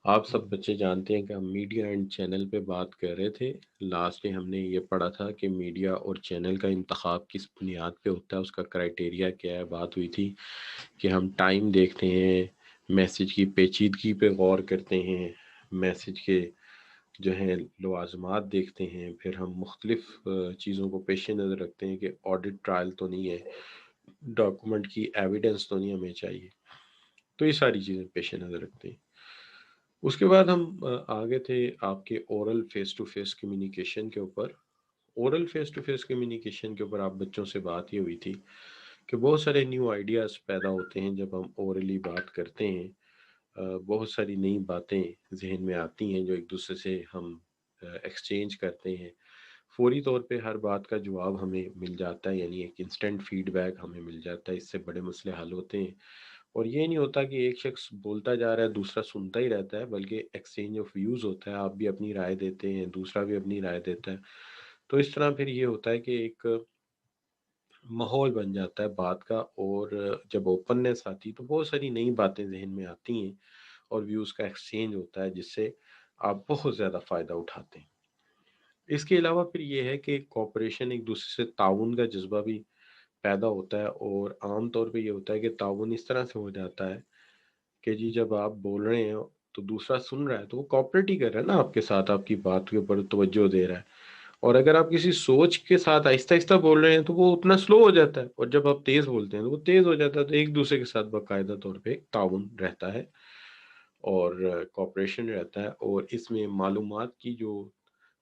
آپ سب بچے جانتے ہیں کہ ہم میڈیا اینڈ چینل پہ بات کر رہے تھے۔ لاسٹ میں ہم نے یہ پڑھا تھا کہ میڈیا اور چینل کا انتخاب کس بنیاد پہ ہوتا ہے، اس کا کرائٹیریا کیا ہے۔ بات ہوئی تھی کہ ہم ٹائم دیکھتے ہیں، میسج کی پیچیدگی پہ غور کرتے ہیں، میسج کے جو ہیں لوازمات دیکھتے ہیں، پھر ہم مختلف چیزوں کو پیش نظر رکھتے ہیں کہ آڈٹ ٹرائل تو نہیں ہے، ڈاکومنٹ کی ایویڈنس تو نہیں ہمیں چاہیے، تو یہ ساری چیزیں پیش نظر رکھتے ہیں۔ اس کے بعد ہم آگے تھے آپ کے oral face to face communication کے اوپر۔ Oral face to face communication کے اوپر آپ بچوں سے بات یہ ہوئی تھی کہ بہت سارے نیو آئیڈیاز پیدا ہوتے ہیں جب ہم اورلی بات کرتے ہیں۔ بہت ساری نئی باتیں ذہن میں آتی ہیں جو ایک دوسرے سے ہم ایکسچینج کرتے ہیں۔ فوری طور پہ ہر بات کا جواب ہمیں مل جاتا ہے، یعنی ایک انسٹنٹ فیڈ بیک ہمیں مل جاتا ہے، اس سے بڑے مسئلے حل ہوتے ہیں۔ اور یہ نہیں ہوتا کہ ایک شخص بولتا جا رہا ہے دوسرا سنتا ہی رہتا ہے، بلکہ ایکسچینج آف ویوز ہوتا ہے، آپ بھی اپنی رائے دیتے ہیں، دوسرا بھی اپنی رائے دیتا ہے۔ تو اس طرح پھر یہ ہوتا ہے کہ ایک ماحول بن جاتا ہے بات کا، اور جب اوپننس آتی تو بہت ساری نئی باتیں ذہن میں آتی ہیں اور ویوز کا ایکسچینج ہوتا ہے، جس سے آپ بہت زیادہ فائدہ اٹھاتے ہیں۔ اس کے علاوہ پھر یہ ہے کہ کوپریشن، ایک دوسرے سے تعاون کا جذبہ بھی پیدا ہوتا ہے، اور عام طور پہ یہ ہوتا ہے کہ تعاون اس طرح سے ہو جاتا ہے کہ جی جب آپ بول رہے ہیں تو دوسرا سن رہا ہے تو وہ کوآپریٹ ہی کر رہا ہے نا آپ کے ساتھ، آپ کی بات کے اوپر توجہ دے رہا ہے۔ اور اگر آپ کسی سوچ کے ساتھ آہستہ آہستہ بول رہے ہیں تو وہ اتنا سلو ہو جاتا ہے، اور جب آپ تیز بولتے ہیں تو وہ تیز ہو جاتا ہے، تو ایک دوسرے کے ساتھ باقاعدہ طور پہ تعاون رہتا ہے اور کوآپریشن رہتا ہے، اور اس میں معلومات کی جو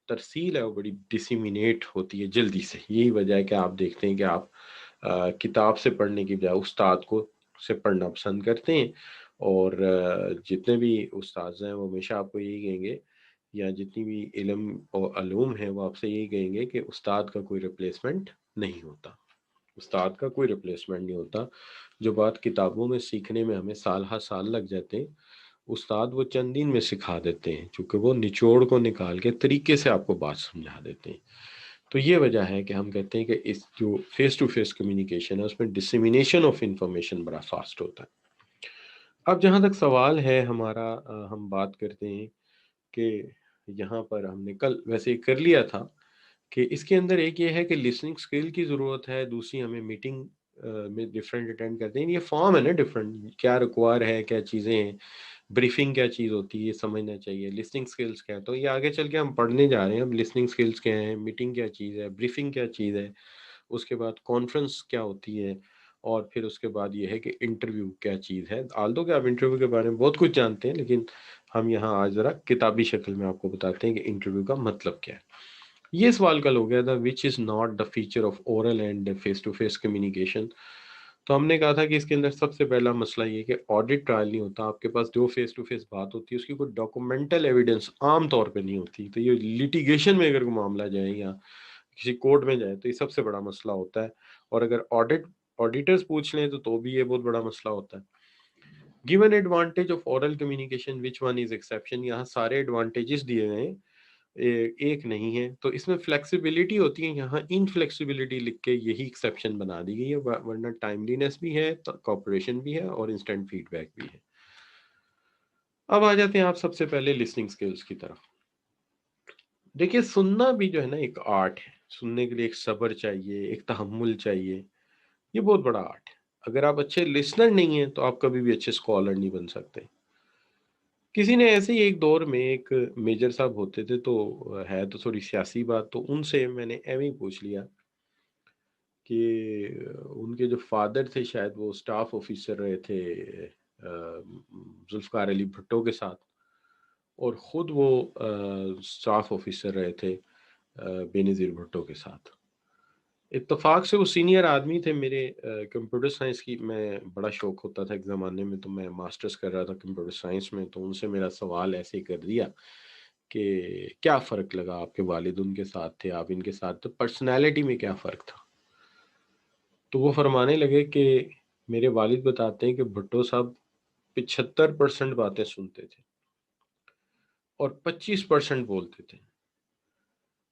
ترسیل ہے وہ بڑی ڈسیمینیٹ ہوتی ہے جلدی سے۔ یہی وجہ ہے کہ آپ دیکھتے ہیں کہ آپ کتاب سے پڑھنے کی بجائے استاد کو سے پڑھنا پسند کرتے ہیں، اور جتنے بھی استاذ ہیں وہ ہمیشہ آپ کو یہی کہیں گے، یا جتنی بھی علم اور علوم ہیں وہ آپ سے یہی کہیں گے کہ استاد کا کوئی ریپلیسمنٹ نہیں ہوتا، استاد کا کوئی ریپلیسمنٹ نہیں ہوتا۔ جو بات کتابوں میں سیکھنے میں ہمیں سال ہر سال لگ جاتے ہیں، استاد وہ چند دن میں سکھا دیتے ہیں، چونکہ وہ نچوڑ کو نکال کے طریقے سے آپ کو بات سمجھا دیتے ہیں۔ تو یہ وجہ ہے کہ ہم کہتے ہیں کہ اس جو فیس ٹو فیس کمیونیکیشن ہے اس میں ڈسیمینیشن آف انفارمیشن بڑا فاسٹ ہوتا ہے۔ اب جہاں تک سوال ہے ہمارا، ہم بات کرتے ہیں کہ یہاں پر ہم نے کل ویسے ہی کر لیا تھا کہ اس کے اندر ایک یہ ہے کہ لسننگ اسکل کی ضرورت ہے، دوسری ہمیں میٹنگ میں ڈفرینٹ اٹینڈ کرتے ہیں، یہ فارم ہے نا ڈفرینٹ، کیا ریکوائر ہے، کیا چیزیں ہیں، بریفنگ کیا چیز ہوتی ہے یہ سمجھنا چاہیے، لسننگ سکلز کیا ہے۔ تو یہ آگے چل کے ہم پڑھنے جا رہے ہیں، ہم لسننگ سکلز کیا ہیں، میٹنگ کیا چیز ہے، بریفنگ کیا چیز ہے، اس کے بعد کانفرنس کیا ہوتی ہے، اور پھر اس کے بعد یہ ہے کہ انٹرویو کیا چیز ہے۔ آلدو کہ آپ انٹرویو کے بارے میں بہت کچھ جانتے ہیں، لیکن ہم یہاں آج ذرا کتابی شکل میں آپ کو بتاتے ہیں کہ انٹرویو کا مطلب کیا ہے۔ یہ سوال کل ہو گیا تھا which is not the feature of oral and face to face communication. تو ہم نے کہا تھا کہ اس کے اندر سب سے پہلا مسئلہ یہ کہ آڈٹ ٹرائل نہیں ہوتا، آپ کے پاس جو فیس ٹو فیس بات ہوتی ہے اس کی کوئی ڈاکومنٹل ایویڈنس عام طور پہ نہیں ہوتی۔ تو یہ لیٹیگیشن میں اگر کوئی معاملہ جائے یا کسی کورٹ میں جائے تو یہ سب سے بڑا مسئلہ ہوتا ہے، اور اگر آڈیٹرز پوچھ لیں تو بھی یہ بہت بڑا مسئلہ ہوتا ہے۔ Given advantage of oral communication which one is exception, یہاں سارے ایڈوانٹیجز دیے گئے ہیں، ایک نہیں ہے، تو اس میں فلیکسیبلٹی ہوتی ہے، یہاں انفلیکسیبلٹی لکھ کے یہی ایکسیپشن بنا دی گئی ہے، ورنہ ٹائملینس بھی ہے، کوپریشن بھی ہے، اور انسٹنٹ فیڈ بیک بھی ہے۔ اب آ جاتے ہیں آپ سب سے پہلے لسننگ سکلز کی طرف۔ دیکھیے سننا بھی جو ہے نا ایک آرٹ ہے، سننے کے لیے ایک صبر چاہیے، ایک تحمل چاہیے، یہ بہت بڑا آرٹ ہے۔ اگر آپ اچھے لسنر نہیں ہیں تو آپ کبھی بھی اچھے اسکالر نہیں بن سکتے۔ کسی نے ایسے ہی ایک دور میں ایک میجر صاحب ہوتے تھے، تو ہے تو تھوڑی سیاسی بات، تو ان سے میں نے ایویں ہی پوچھ لیا کہ ان کے جو فادر تھے شاید وہ سٹاف آفیسر رہے تھے ذوالفقار علی بھٹو کے ساتھ، اور خود وہ سٹاف آفیسر رہے تھے بینظیر بھٹو کے ساتھ۔ اتفاق سے وہ سینئر آدمی تھے میرے کمپیوٹر سائنس کی، میں بڑا شوق ہوتا تھا ایک زمانے میں، تو میں ماسٹرز کر رہا تھا کمپیوٹر سائنس میں، تو ان سے میرا سوال ایسے ہی کر دیا کہ کیا فرق لگا، آپ کے والد ان کے ساتھ تھے، آپ ان کے ساتھ، تو پرسنالٹی میں کیا فرق تھا؟ تو وہ فرمانے لگے کہ میرے والد بتاتے ہیں کہ بھٹو صاحب 75% باتیں سنتے تھے اور 25% بولتے تھے،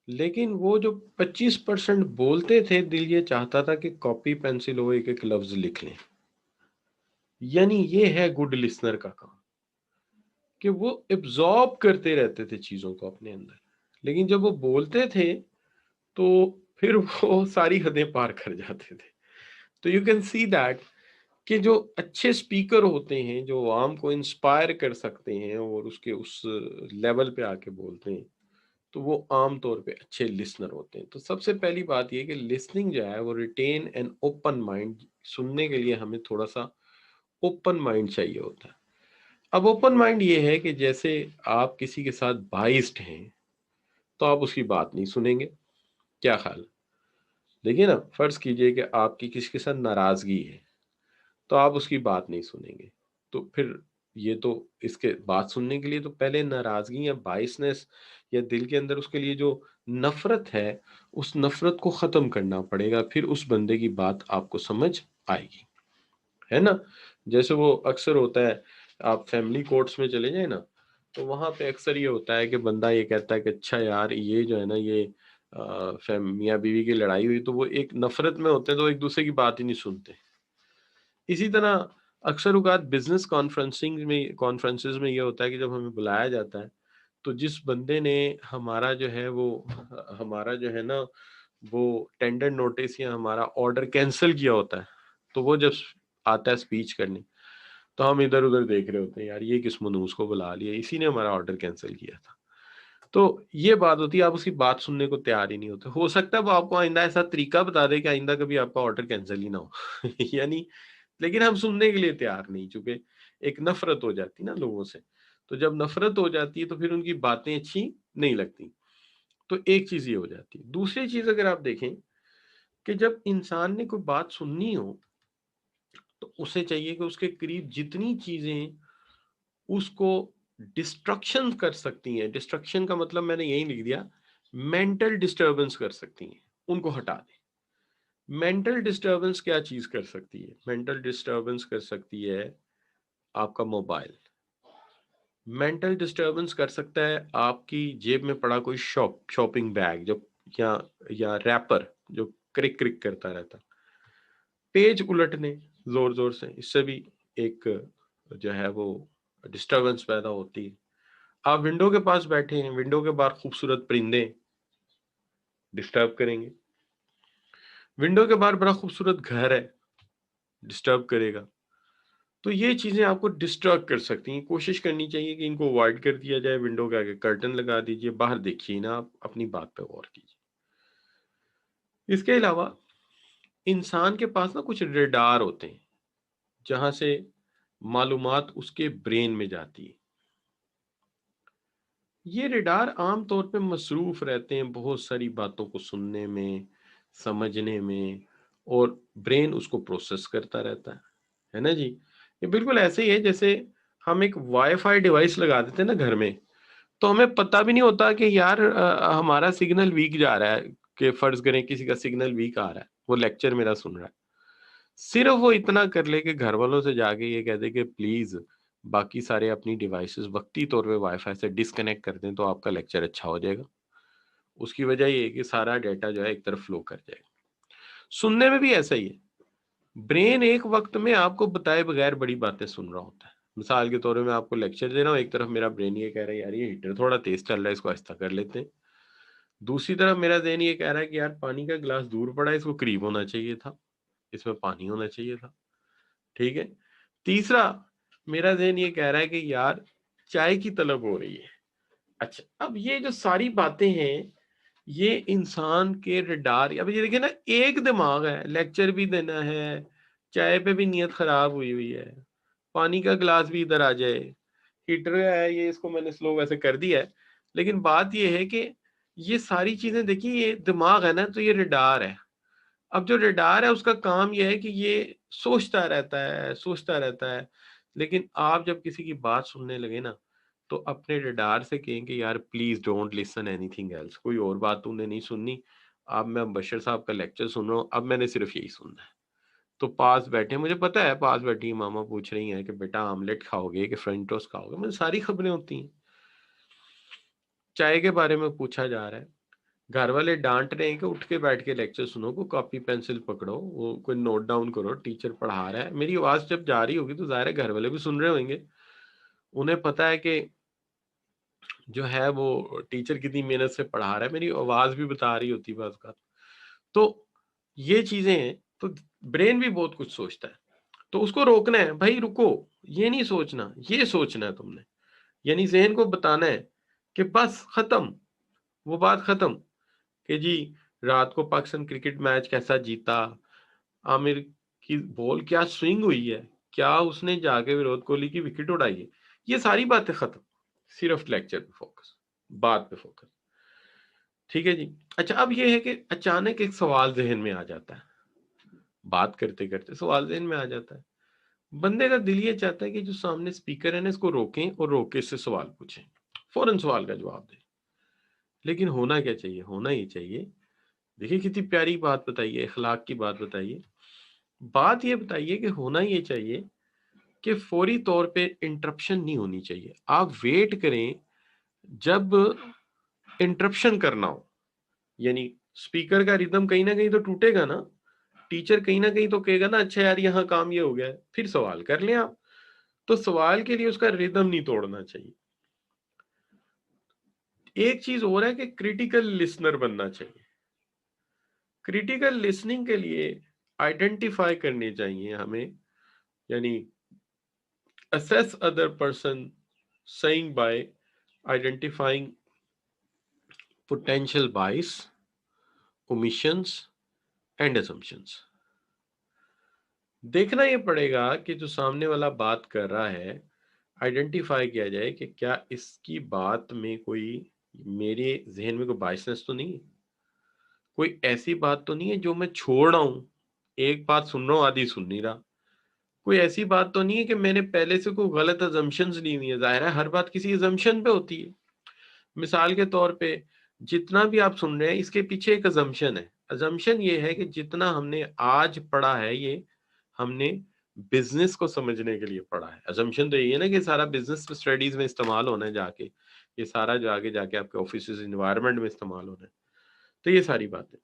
لیکن وہ جو 25% بولتے تھے دل یہ چاہتا تھا کہ کاپی پینسل ہو ایک ایک لفظ لکھ لیں۔ یعنی یہ ہے گڈ لسنر کا کام، کہ وہ ایبزارب کرتے رہتے تھے چیزوں کو اپنے اندر، لیکن جب وہ بولتے تھے تو پھر وہ ساری حدیں پار کر جاتے تھے. تو یو کین سی دیٹ کہ جو اچھے اسپیکر ہوتے ہیں، جو عوام کو انسپائر کر سکتے ہیں اور اس لیول پہ آ کے بولتے ہیں، تو وہ عام طور پہ اچھے لسنر ہوتے ہیں. تو سب سے پہلی بات یہ کہ لسننگ جو ہے وہ ریٹین این اوپن مائنڈ. سننے کے لیے ہمیں تھوڑا سا اوپن مائنڈ چاہیے ہوتا ہے. اب اوپن مائنڈ یہ ہے کہ جیسے آپ کسی کے ساتھ بائسڈ ہیں تو آپ اس کی بات نہیں سنیں گے. کیا خیال؟ دیکھیے نا، فرض کیجئے کہ آپ کی کسی کے ساتھ ناراضگی ہے تو آپ اس کی بات نہیں سنیں گے. تو پھر یہ تو اس کے بات سننے کے لیے تو پہلے ناراضگی یا بائسنس یا دل کے اندر اس کے لیے جو نفرت ہے، اس نفرت کو ختم کرنا پڑے گا، پھر اس بندے کی بات آپ کو سمجھ آئے گی، ہے نا. جیسے وہ اکثر ہوتا ہے، آپ فیملی کورٹس میں چلے جائیں نا، تو وہاں پہ اکثر یہ ہوتا ہے کہ بندہ یہ کہتا ہے کہ اچھا یار یہ جو ہے نا، یہ میاں بیوی کی لڑائی ہوئی تو وہ ایک نفرت میں ہوتے ہیں تو ایک دوسرے کی بات ہی نہیں سنتے. اسی طرح اکثر اوقات بزنس کانفرنسز میں یہ ہوتا ہے کہ جب ہمیں بلایا جاتا ہے تو جس بندے نے ہمارا جو ہے نا وہ ٹینڈر نوٹس یا ہمارا آرڈر کینسل کیا ہوتا ہے، تو وہ جب آتا ہے اسپیچ کرنے تو ہم ادھر ادھر دیکھ رہے ہوتے ہیں، یار یہ کس منوس کو بلا لیا، اسی نے ہمارا آرڈر کینسل کیا تھا. تو یہ بات ہوتی ہے، آپ اس کی بات سننے کو تیار ہی نہیں ہوتے. ہو سکتا ہے وہ آپ کو آئندہ ایسا طریقہ بتا دے کہ آئندہ کبھی آپ کا آرڈر کینسل ہی نہ ہو یعنی، لیکن ہم سننے کے لیے تیار نہیں، چونکہ ایک نفرت ہو جاتی نا لوگوں سے. تو جب نفرت ہو جاتی ہے تو پھر ان کی باتیں اچھی نہیں لگتی. تو ایک چیز یہ ہو جاتی ہے. دوسری چیز اگر آپ دیکھیں کہ جب انسان نے کوئی بات سننی ہو تو اسے چاہیے کہ اس کے قریب جتنی چیزیں اس کو ڈسٹرکشن کر سکتی ہیں، ڈسٹرکشن کا مطلب میں نے یہی لکھ دیا، مینٹل ڈسٹربنس کر سکتی ہیں، ان کو ہٹا دیں. مینٹل ڈسٹربنس کیا چیز کر سکتی ہے؟ مینٹل ڈسٹربنس کر سکتی ہے آپ کا موبائل. مینٹل ڈسٹربنس کر سکتا ہے آپ کی جیب میں پڑا کوئی شاپنگ بیگ جو یا ریپر جو کرک کرک کرتا رہتا. پیج الٹنے زور زور سے، اس سے بھی ایک جو ہے وہ ڈسٹربنس پیدا ہوتی ہے. آپ ونڈو کے پاس بیٹھے ہیں، ونڈو کے باہر خوبصورت پرندے ڈسٹرب کریں گے. ونڈو کے باہر بڑا خوبصورت گھر ہے، ڈسٹرب کرے گا. تو یہ چیزیں آپ کو ڈسٹرب کر سکتی ہیں. کوشش کرنی چاہیے کہ ان کو اوائڈ کر دیا جائے. ونڈو کے آگے کرٹن لگا دیجئے، باہر دیکھیے نا، آپ اپنی بات پہ غور کیجیے. اس کے علاوہ انسان کے پاس نا کچھ ریڈار ہوتے ہیں جہاں سے معلومات اس کے برین میں جاتی ہے. یہ ریڈار عام طور پہ مصروف رہتے ہیں بہت ساری باتوں کو سننے میں، سمجھنے میں، اور برین اس کو پروسیس کرتا رہتا ہے نا جی. یہ بالکل ایسے ہی ہے جیسے ہم ایک وائی فائی ڈیوائس لگا دیتے ہیں نا گھر میں، تو ہمیں پتہ بھی نہیں ہوتا کہ یار ہمارا سگنل ویک جا رہا ہے. کہ فرض کریں کسی کا سگنل ویک آ رہا ہے، وہ لیکچر میرا سن رہا ہے، صرف وہ اتنا کر لے کہ گھر والوں سے جا کے یہ کہہ دے کہ پلیز باقی سارے اپنی ڈیوائسز وقتی طور پہ وائی فائی سے ڈسکنیکٹ کر دیں تو آپ کا لیکچر اچھا ہو جائے گا. اس کی وجہ یہ ہے کہ سارا ڈیٹا جو ہے ایک طرف فلو کر جائے گا. سننے میں بھی ایسا ہی ہے. برین ایک وقت میں آپ کو بتائے بغیر بڑی باتیں سن رہا ہوتا ہے. مثال کے طور پہ میں آپ کو لیکچر دے رہا ہوں، ایک طرف میرا برین یہ کہہ رہا ہے یار یہ ہیٹر تھوڑا تیز چل رہا ہے، اس کو آہستہ کر لیتے ہیں. دوسری طرف میرا ذہن یہ کہہ رہا ہے کہ یار پانی کا گلاس دور پڑا ہے، اس کو قریب ہونا چاہیے تھا، اس میں پانی ہونا چاہیے تھا. ٹھیک ہے. تیسرا میرا ذہن یہ کہہ رہا ہے کہ یار چائے کی طلب ہو رہی ہے. اچھا، اب یہ جو ساری باتیں ہیں یہ انسان کے ریڈار. اب یہ دیکھیں نا، ایک دماغ ہے، لیکچر بھی دینا ہے، چائے پہ بھی نیت خراب ہوئی ہوئی ہے، پانی کا گلاس بھی ادھر آ جائے، ہیٹر ہے یہ اس کو میں نے سلو ویسے کر دیا ہے. لیکن بات یہ ہے کہ یہ ساری چیزیں دیکھیں، یہ دماغ ہے نا، تو یہ ریڈار ہے. اب جو ریڈار ہے اس کا کام یہ ہے کہ یہ سوچتا رہتا ہے سوچتا رہتا ہے. لیکن آپ جب کسی کی بات سننے لگے نا تو اپنے ریڈار سے کہیں کہ یار please don't listen anything else, کوئی اور بات تم نے نہیں سننی. اب میں بشر صاحب کا لیکچر سن رہا ہوں، اب میں نے صرف یہی سننا ہے. تو پاس بیٹھے، مجھے پتا ہے پاس بیٹھی ماما پوچھ رہی ہیں کہ بیٹا آملیٹ کھاؤ گے کہ فرینچ ٹوسٹ کھاؤ گے، مجھے ساری خبریں ہوتی ہیں. چائے کے بارے میں پوچھا جا رہا ہے، گھر والے ڈانٹ رہے ہیں کہ اٹھ کے بیٹھ کے لیکچر سنو، کو کاپی پینسل پکڑو، وہ کوئی نوٹ ڈاؤن کرو، ٹیچر پڑھا رہا ہے. میری آواز جب جا رہی ہوگی تو ظاہر ہے گھر والے بھی سن رہے ہوئیں گے. انہیں پتا ہے کہ جو ہے وہ ٹیچر کتنی محنت سے پڑھا رہا ہے، میری آواز بھی بتا رہی ہوتی ہے بعض اوقات۔ تو یہ چیزیں ہیں، تو برین بھی بہت کچھ سوچتا ہے، تو اس کو روکنا ہے، بھائی رکو، یہ نہیں سوچنا، یہ سوچنا ہے تم نے، یعنی ذہن کو بتانا ہے کہ بس ختم، وہ بات ختم کہ جی رات کو پاکستان کرکٹ میچ کیسا جیتا، عامر کی بال کیا سوئنگ ہوئی ہے، کیا اس نے جا کے وراٹ کوہلی کی وکٹ اڑائی ہے، یہ ساری باتیں ختم، صرف لیکچر پہ فوکس، بات پہ فوکس۔ ٹھیک ہے جی۔ اچھا اب یہ ہے کہ اچانک ایک سوال ذہن میں آ جاتا ہے، بات کرتے کرتے سوال ذہن میں آ جاتا ہے، بندے کا دل یہ چاہتا ہے کہ جو سامنے اسپیکر ہے نا اس کو روکیں اور روک کے اس سے سوال پوچھیں، فوراً سوال کا جواب دیں۔ لیکن ہونا کیا چاہیے؟ ہونا یہ چاہیے، دیکھیے کتنی پیاری بات بتائیے، اخلاق کی بات بتائیے، بات یہ بتائیے کہ ہونا یہ چاہیے کہ فوری طور پہ انٹرپشن نہیں ہونی چاہیے، آپ ویٹ کریں جب انٹرپشن کرنا ہو، یعنی اسپیکر کا ریدم کہیں نہ کہیں تو ٹوٹے گا نا، ٹیچر کہیں نہ کہیں تو کہے گا نا اچھا یار یہاں کام یہ ہو گیا ہے، پھر سوال کر لیں آپ، تو سوال کے لیے اس کا ریدم نہیں توڑنا چاہیے۔ ایک چیز اور ہے کہ کریٹیکل لسنر بننا چاہیے، کریٹیکل لسننگ کے لیے آئیڈینٹیفائی کرنے چاہیے ہمیں، یعنی assess other person saying by identifying potential bias, omissions and assumptions۔ دیکھنا یہ پڑے گا کہ جو سامنے والا بات کر رہا ہے، آئیڈینٹیفائی کیا جائے کہ کیا اس کی بات میں کوئی میرے ذہن میں کوئی بائسنس تو نہیں ہے، کوئی ایسی بات تو نہیں ہے جو میں چھوڑ رہا ہوں، ایک بات سن رہا ہوں آدھی سن نہیں رہا، کوئی ایسی بات تو نہیں ہے کہ میں نے پہلے سے کوئی غلط ازمپشنز لی ہوئی ہے، ظاہر ہے ہر بات کسی ازمپشن پہ ہوتی ہے۔ مثال کے طور پہ جتنا بھی آپ سن رہے ہیں اس کے پیچھے ایک ازمپشن ہے، ازمپشن یہ ہے کہ جتنا ہم نے آج پڑھا ہے یہ ہم نے بزنس کو سمجھنے کے لیے پڑھا ہے، ازمپشن تو یہ ہے نا کہ سارا بزنس اسٹڈیز میں استعمال ہونا ہے، جا کے یہ سارا جو آگے جا کے آپ کے آفیسز انوائرمنٹ میں استعمال ہونا ہے، تو یہ ساری باتیں،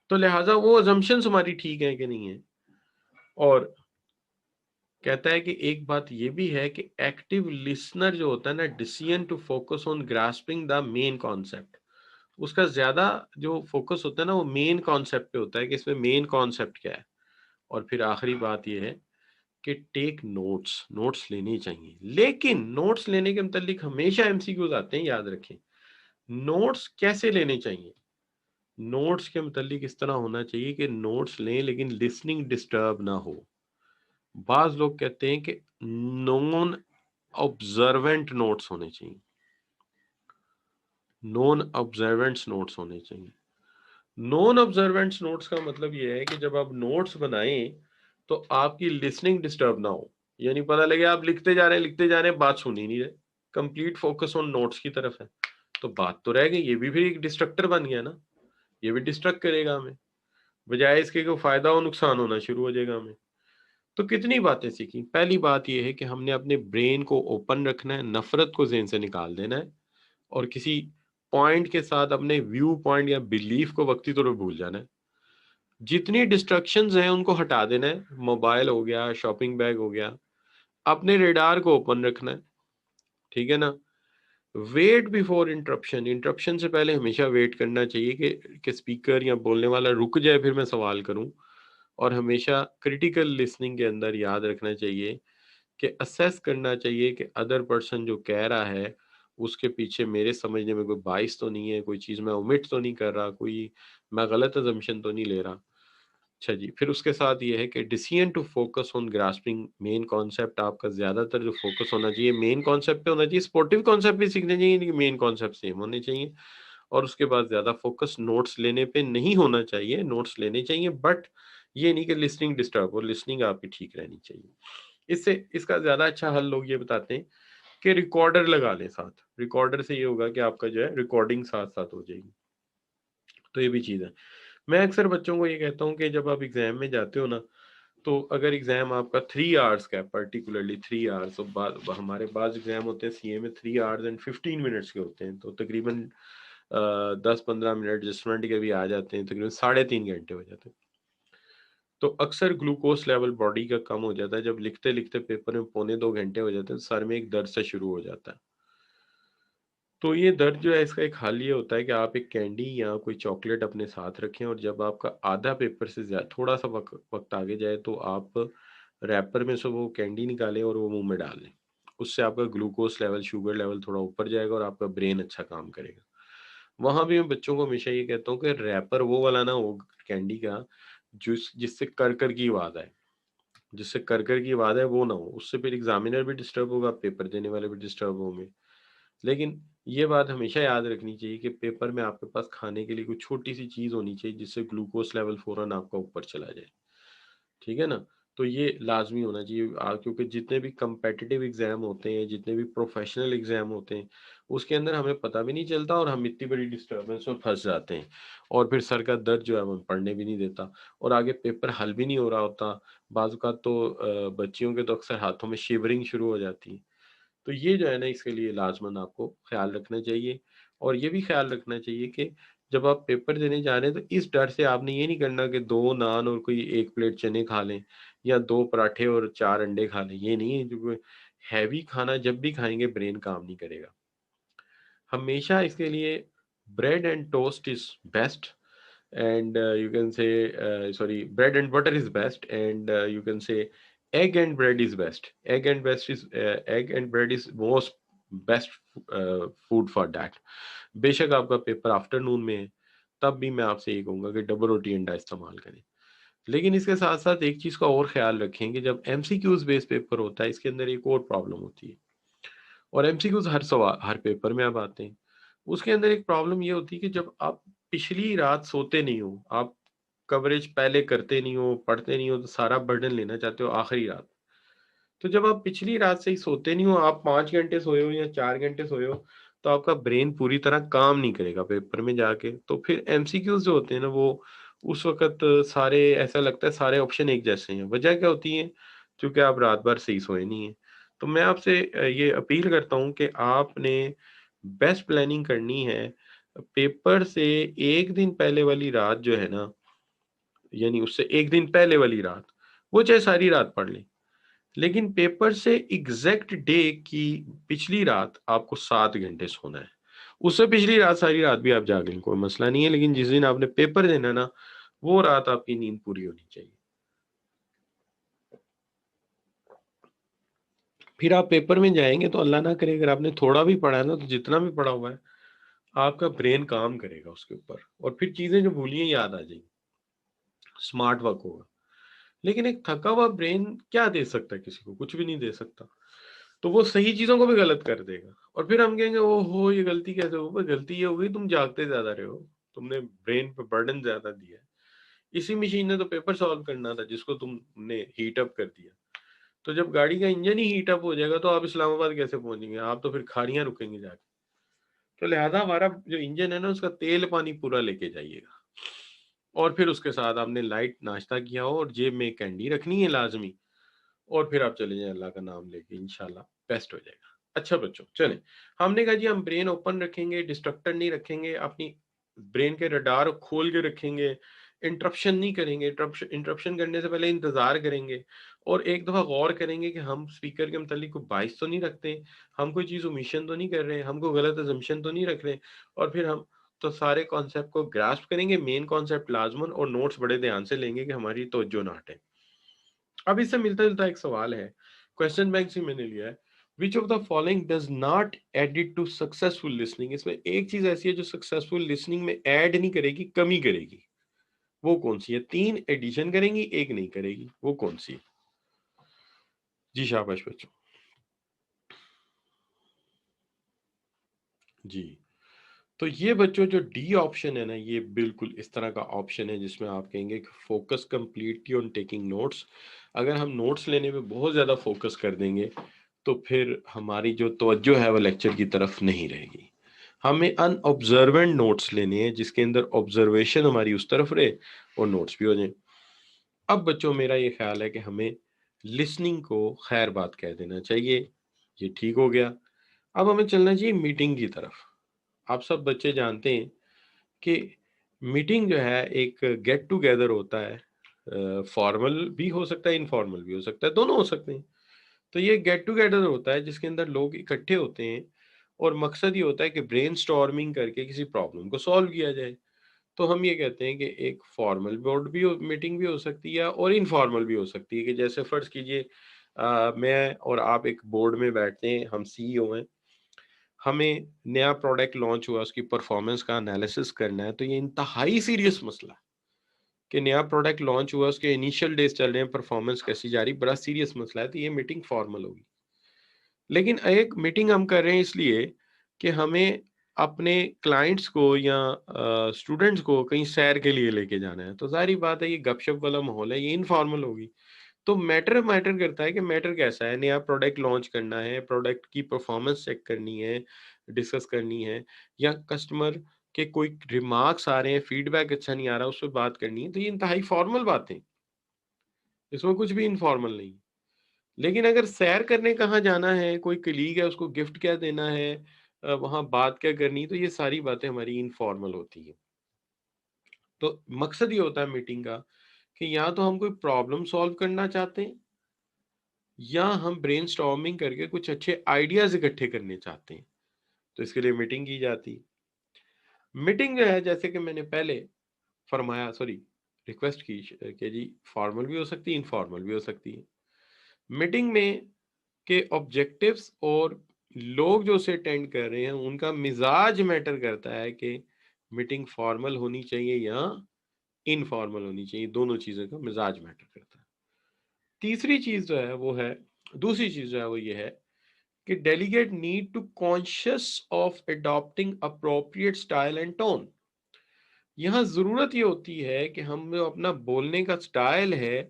تو لہٰذا وہ ازمپشنز ہماری ٹھیک ہیں کہ نہیں ہیں۔ اور کہتا ہے کہ ایک بات یہ بھی ہے کہ ایکٹیو لسنر جو ہوتا ہے نا decision to focus on grasping the main concept, اس کا زیادہ جو فوکس ہوتا ہے نا وہ مین کانسیپٹ پہ ہوتا ہے کہ اس میں مین کانسیپٹ کیا ہے۔ اور پھر آخری بات یہ ہے کہ ٹیک نوٹس، نوٹس لینے چاہیے، لیکن نوٹس لینے کے متعلق ہمیشہ ایم سی کیوز آتے ہیں، یاد رکھیں نوٹس کیسے لینے چاہیے۔ نوٹس کے متعلق اس طرح ہونا چاہیے کہ نوٹس لیں لیکن لسننگ ڈسٹرب نہ ہو۔ بعض لوگ کہتے ہیں کہ نون آبزروینٹ نوٹس ہونے چاہیے، نون آبزروینٹس نوٹس ہونے چاہیے۔ نون آبزروینٹس نوٹس کا مطلب یہ ہے کہ جب آپ نوٹس بنائیں تو آپ کی لسننگ ڈسٹرب نہ ہو، یعنی پتہ لگے آپ لکھتے جا رہے ہیں بات سن ہی نہیں رہے، کمپلیٹ فوکس آن نوٹس کی طرف ہے، تو بات تو رہ گئی، یہ بھی پھر ایک ڈسٹرکٹر بن گیا نا، یہ بھی ڈسٹرکٹ کرے گا ہمیں، بجائے اس کے کوئی فائدہ ہو نقصان ہونا شروع ہو جائے گا ہمیں۔ تو کتنی باتیں سیکھی، پہلی بات یہ ہے کہ ہم نے اپنے برین کو اوپن رکھنا ہے، نفرت کو ذہن سے نکال دینا ہے، اور کسی پوائنٹ کے ساتھ اپنے ویو پوائنٹ یا بلیف کو وقتی طور پہ بھول جانا ہے، جتنی ڈسٹرکشنز ہیں ان کو ہٹا دینا ہے، موبائل ہو گیا، شاپنگ بیگ ہو گیا، اپنے ریڈار کو اوپن رکھنا ہے، ٹھیک ہے نا۔ ویٹ بیفور انٹرپشن، انٹرپشن سے پہلے ہمیشہ ویٹ کرنا چاہیے کہ اسپیکر یا بولنے والا رک جائے پھر میں سوال کروں، اور ہمیشہ کریٹیکل لسننگ کے اندر یاد رکھنا چاہیے کہ اسیس کرنا چاہیے کہ ادر پرسن جو کہہ رہا ہے اس کے پیچھے میرے سمجھنے میں کوئی باعث تو نہیں ہے، کوئی چیز میں اومٹ تو نہیں کر رہا، کوئی میں غلط ازمپشن تو نہیں لے رہا۔ اچھا جی، پھر اس کے ساتھ یہ ہے کہ decision to focus on grasping main concept, آپ کا زیادہ تر جو فوکس ہونا چاہیے مین کانسیپٹ پہ ہونا چاہیے، سپورٹیو کانسیپٹ بھی سیکھنے چاہیے لیکن مین کانسیپٹ سیم ہونے چاہیے، اور اس کے بعد زیادہ فوکس نوٹس لینے پہ نہیں ہونا چاہیے، نوٹس لینے چاہیے بٹ یہ نہیں کہ لسننگ ڈسٹرب ہو، لسننگ آپ کی ٹھیک رہنی چاہیے۔ اس کا زیادہ اچھا حل لوگ یہ بتاتے ہیں کہ ریکارڈر لگا لیں ساتھ، ریکارڈر سے یہ ہوگا کہ آپ کا جو ہے ریکارڈنگ ساتھ ساتھ ہو جائے گی، تو یہ بھی چیز ہے۔ میں اکثر بچوں کو یہ کہتا ہوں کہ جب آپ ایگزام میں جاتے ہو نا، تو اگر ایگزام آپ کا 3 آورس کا ہے، پرٹیکولرلی 3 آورس، تو ہمارے بعض ایگزام ہوتے ہیں سی اے میں 3 آورس اینڈ 15 منٹس کے ہوتے ہیں، تو تقریباً 10-15 منٹ ایڈجسٹمنٹ کے بھی آ جاتے ہیں، تقریباً 3.5 گھنٹے ہو جاتے ہیں۔ تو اکثر گلوکوز لیول باڈی کا کم ہو جاتا ہے، جب لکھتے لکھتے پیپر میں 1.25-2 گھنٹے ہو جاتے ہیں، سر میں ایک درد سے شروع ہو جاتا ہے۔ تو یہ درد جو ہے اس کا ایک حل یہ ہوتا ہے کہ آپ ایک کینڈی یا کوئی چاکلیٹ اپنے ساتھ رکھیں، اور جب آپ کا آدھا پیپر سے زیادہ تھوڑا سا وقت آگے جائے تو آپ ریپر میں سے وہ کینڈی نکالیں اور وہ منہ میں ڈال لیں۔ اس سے آپ کا گلوکوز لیول، شوگر لیول تھوڑا اوپر جائے گا اور آپ کا برین اچھا کام کرے گا۔ وہاں بھی میں بچوں کو ہمیشہ یہ کہتا ہوں کہ ریپر وہ والا نہ ہو کینڈی کا جس سے کر کر کی آواز آئے، جس سے کر کر کی آواز ہے وہ نہ ہو، اس سے پھر ایگزامینر بھی ڈسٹرب ہوگا، پیپر دینے والے بھی ڈسٹرب ہوں گے۔ لیکن یہ بات ہمیشہ یاد رکھنی چاہیے کہ پیپر میں آپ کے پاس کھانے کے لیے کوئی چھوٹی سی چیز ہونی چاہیے جس سے گلوکوز لیول فوراً آپ کا اوپر چلا جائے، ٹھیک ہے نا؟ تو یہ لازمی ہونا چاہیے، کیونکہ جتنے بھی کمپیٹیٹیو ایگزام ہوتے ہیں، جتنے بھی پروفیشنل ایگزام ہوتے ہیں، اس کے اندر ہمیں پتہ بھی نہیں چلتا اور ہم اتنی بڑی ڈسٹربنس میں پھنس جاتے ہیں، اور پھر سر کا درد جو ہے ہمیں پڑھنے بھی نہیں دیتا، اور آگے پیپر حل بھی نہیں ہو رہا ہوتا۔ بعض اوقات تو بچیوں کے تو اکثر ہاتھوں میں شیورنگ شروع ہو جاتی ہے۔ تو یہ جو ہے نا اس کے لیے لازماً آپ کو خیال رکھنا چاہیے، اور یہ بھی خیال رکھنا چاہیے کہ جب آپ پیپر دینے جا رہے ہیں تو اس ڈر سے آپ نے یہ نہیں کرنا کہ 2 نان اور کوئی 1 پلیٹ چنے کھا لیں، یا 2 پراٹھے اور 4 انڈے کھا لیں۔ یہ نہیں ہے، جو ہیوی کھانا جب بھی کھائیں گے برین کام نہیں کرے گا۔ ہمیشہ اس کے لیے bread and toast is best, and you can say sorry bread and butter is best, and you can say egg and bread is best. Egg and bread is most best food for that. بے شک آپ کا paper after نون میں ہے، تب بھی میں آپ سے یہ کہوں گا کہ ڈبل روٹی انڈا استعمال کریں۔ لیکن اس کے ساتھ ساتھ ایک چیز کا اور خیال رکھیں کہ جب ایم سی کیوز بیس پیپر ہوتا ہے، اس کے اندر ایک اور پرابلم ہوتی ہے، اور ایم سی کیوز ہر سوال ہر پیپر میں اب آتے ہیں۔ اس کے اندر ایک پرابلم یہ ہوتی ہے کہ جب آپ پچھلی رات سوتے نہیں ہو، آپ کوریج پہلے کرتے نہیں ہو، پڑھتے نہیں ہو، تو سارا برڈن لینا چاہتے ہو آخری رات۔ تو جب آپ پچھلی رات سے ہی سوتے نہیں ہو، آپ 5 گھنٹے سوئے ہو یا 4 گھنٹے سوئے ہو، تو آپ کا برین پوری طرح کام نہیں کرے گا پیپر میں جا کے۔ تو پھر ایم سی کیوز جو ہوتے ہیں نا، وہ اس وقت سارے ایسا لگتا ہے سارے آپشن ایک جیسے ہیں۔ وجہ کیا ہوتی ہے؟ کیونکہ آپ رات بھر صحیح سوئے نہیں ہیں۔ تو میں آپ سے یہ اپیل کرتا ہوں کہ آپ نے بیسٹ پلاننگ کرنی ہے۔ پیپر سے ایک دن پہلے والی رات جو ہے نا، یعنی اس سے ایک دن پہلے والی رات، وہ چاہے ساری رات پڑھ لیں، لیکن پیپر سے ایگزیکٹ ڈے کی پچھلی رات آپ کو 7 گھنٹے سونا ہے۔ اس سے پچھلی رات ساری رات بھی آپ جاگ لیں، کوئی مسئلہ نہیں ہے، لیکن جس دن آپ نے پیپر دینا نا، وہ رات آپ کی نیند پوری ہونی چاہیے۔ پھر آپ پیپر میں جائیں گے تو اللہ نہ کرے اگر آپ نے تھوڑا بھی پڑھا ہے نا، تو جتنا بھی پڑھا ہوا ہے آپ کا برین کام کرے گا اس کے اوپر، اور پھر چیزیں جو بھولی ہیں یاد آ جائیں گی، اسمارٹ ورک ہوگا۔ لیکن ایک تھکا ہوا برین کیا دے سکتا ہے کسی کو؟ کچھ بھی نہیں دے سکتا۔ تو وہ صحیح چیزوں کو بھی غلط کر دے گا، اور پھر ہم کہیں گے او ہو یہ غلطی کیسے ہو؟ بھئی غلطی یہ ہو گئی تم جاگتے زیادہ رہے ہو، تم نے برین پہ برڈن زیادہ دیا ہے۔ اسی مشین نے تو پیپر سالو کرنا تھا جس کو تم نے ہیٹ اپ کر دیا۔ تو جب گاڑی کا انجن ہی ہیٹ اپ ہو جائے گا تو آپ اسلام آباد کیسے پہنچیں گے؟ آپ تو پھر کھاڑیاں رکیں گے جا کے۔ تو لہٰذا ہمارا جو انجن ہے نا، اس کا تیل پانی پورا لے کے جائیے گا، اور پھر اس کے ساتھ آپ نے لائٹ ناشتہ کیا ہو اور جیب میں کینڈی رکھنی ہے لازمی، اور پھر آپ چلے جائیں اللہ کا نام لے کے، انشاءاللہ بیسٹ ہو جائے گا۔ اچھا بچوں، چلیں، ہم نے کہا جی ہم برین اوپن رکھیں گے، ڈسٹرکٹر نہیں رکھیں گے، اپنی برین کے رڈار کھول کے رکھیں گے، انٹرپشن نہیں کریں گے، انٹرپشن کرنے سے پہلے انتظار کریں گے، اور ایک دفعہ غور کریں گے کہ ہم اسپیکر کے متعلق کوئی باعث تو نہیں رکھتے، ہم کوئی چیز اومیشن تو نہیں کر رہے، ہم کوئی غلط ازمپشن تو نہیں رکھ رہے، اور پھر ہم تو سارے کانسیپٹ کو گراسپ کریں گے، مین کانسیپٹ لازمن، اور نوٹس بڑے دھیان سے لیں گے کہ ہماری توجہ نہ ہٹے۔ اب اس سے ملتا جلتا ایک سوال ہے، کوشچن بینک سے میں نے لیا ہے، which of the following does not add it to successful listening؟ اس میں ایک چیز ایسی ہے جو سکسیسفل لسننگ میں ایڈ نہیں کرے گی، کمی کرے گی، وہ کون سی ہے؟ 3 ایڈیشن کریں گی، ایک نہیں کرے گی، وہ کون سی ہے؟ جی شاباش بچوں۔ جی، تو یہ بچوں جو ڈی آپشن ہے نا، یہ بالکل اس طرح کا آپشن ہے جس میں آپ کہیں گے کہ focus completely on taking notes. اگر ہم نوٹس لینے پہ بہت زیادہ فوکس کر دیں گے تو پھر ہماری جو توجہ ہے وہ لیکچر کی طرف نہیں رہے گی۔ ہمیں ان آبزروینٹ نوٹس لینے ہیں جس کے اندر آبزرویشن ہماری اس طرف رہے اور نوٹس بھی ہو جائیں۔ اب بچوں میرا یہ خیال ہے کہ ہمیں لسننگ کو خیر بات کہہ دینا چاہیے، یہ ٹھیک ہو گیا۔ اب ہمیں چلنا چاہیے میٹنگ کی طرف۔ آپ سب بچے جانتے ہیں کہ میٹنگ جو ہے ایک گیٹ ٹوگیدر ہوتا ہے، فارمل بھی ہو سکتا ہے، انفارمل بھی ہو سکتا ہے، دونوں ہو سکتے ہیں۔ تو یہ گیٹ ٹوگیدر ہوتا ہے جس کے اندر لوگ اکٹھے ہوتے ہیں اور مقصد یہ ہوتا ہے کہ برین سٹارمنگ کر کے کسی پرابلم کو سالو کیا جائے. تو ہم یہ کہتے ہیں کہ ایک فارمل بورڈ بھی میٹنگ بھی ہو سکتی ہے اور انفارمل بھی ہو سکتی ہے. کہ جیسے فرض کیجئے میں اور آپ ایک بورڈ میں بیٹھتے ہیں, ہم CEO ہیں, ہمیں نیا پروڈکٹ لانچ ہوا, اس کی پرفارمنس کا انالیسس کرنا ہے. تو یہ انتہائی سیریس مسئلہ ہے کہ نیا پروڈکٹ لانچ ہوا, اس کے انیشیل ڈیز چل رہے ہیں, پرفارمنس کیسی جا رہی, بڑا سیریس مسئلہ ہے. تو یہ میٹنگ فارمل ہوگی. لیکن ایک میٹنگ ہم کر رہے ہیں اس لیے کہ ہمیں اپنے کلائنٹس کو یا اسٹوڈنٹس کو کہیں سیر کے لیے لے کے جانا ہے. تو ظاہری بات ہے یہ گپ شپ والا ماحول ہے, یہ انفارمل ہوگی. تو میٹر کرتا ہے کہ میٹر کیسا ہے. نیا پروڈکٹ لانچ کرنا ہے, پروڈکٹ کی پرفارمنس چیک کرنی ہے, ڈسکس کرنی ہے, یا کسٹمر کے کوئی ریمارکس آ رہے ہیں, فیڈ بیک اچھا نہیں آ رہا, اس پہ بات کرنی ہے. تو یہ انتہائی فارمل باتیں, اس میں کچھ بھی انفارمل نہیں. لیکن اگر سیر کرنے کہاں جانا ہے, کوئی کلیگ ہے اس کو گفٹ کیا دینا ہے, وہاں بات کیا کرنی, تو یہ ساری باتیں ہماری انفارمل ہوتی ہیں. تو مقصد یہ ہوتا ہے میٹنگ کا کہ یا تو ہم کوئی پرابلم سالو کرنا چاہتے ہیں, یا ہم برین سٹارمنگ کر کے کچھ اچھے آئیڈیاز اکٹھے کرنے چاہتے ہیں. تو اس کے لیے میٹنگ کی جاتی. میٹنگ جو ہے جیسے کہ میں نے پہلے فرمایا, ریکویسٹ کی کہ جی فارمل بھی ہو سکتی ہے, انفارمل بھی ہو سکتی ہے. میٹنگ میں کے آبجیکٹیوز اور لوگ جو اسے اٹینڈ کر رہے ہیں ان کا مزاج میٹر کرتا ہے کہ میٹنگ فارمل ہونی چاہیے یا انفارمل ہونی چاہیے. دونوں چیزوں کا مزاج میٹر کرتا ہے. دوسری چیز جو ہے وہ یہ ہے کہ delegate need to conscious of adapting appropriate style and tone. یہاں ضرورت یہ ہوتی ہے کہ ہم جو اپنا بولنے کا سٹائل ہے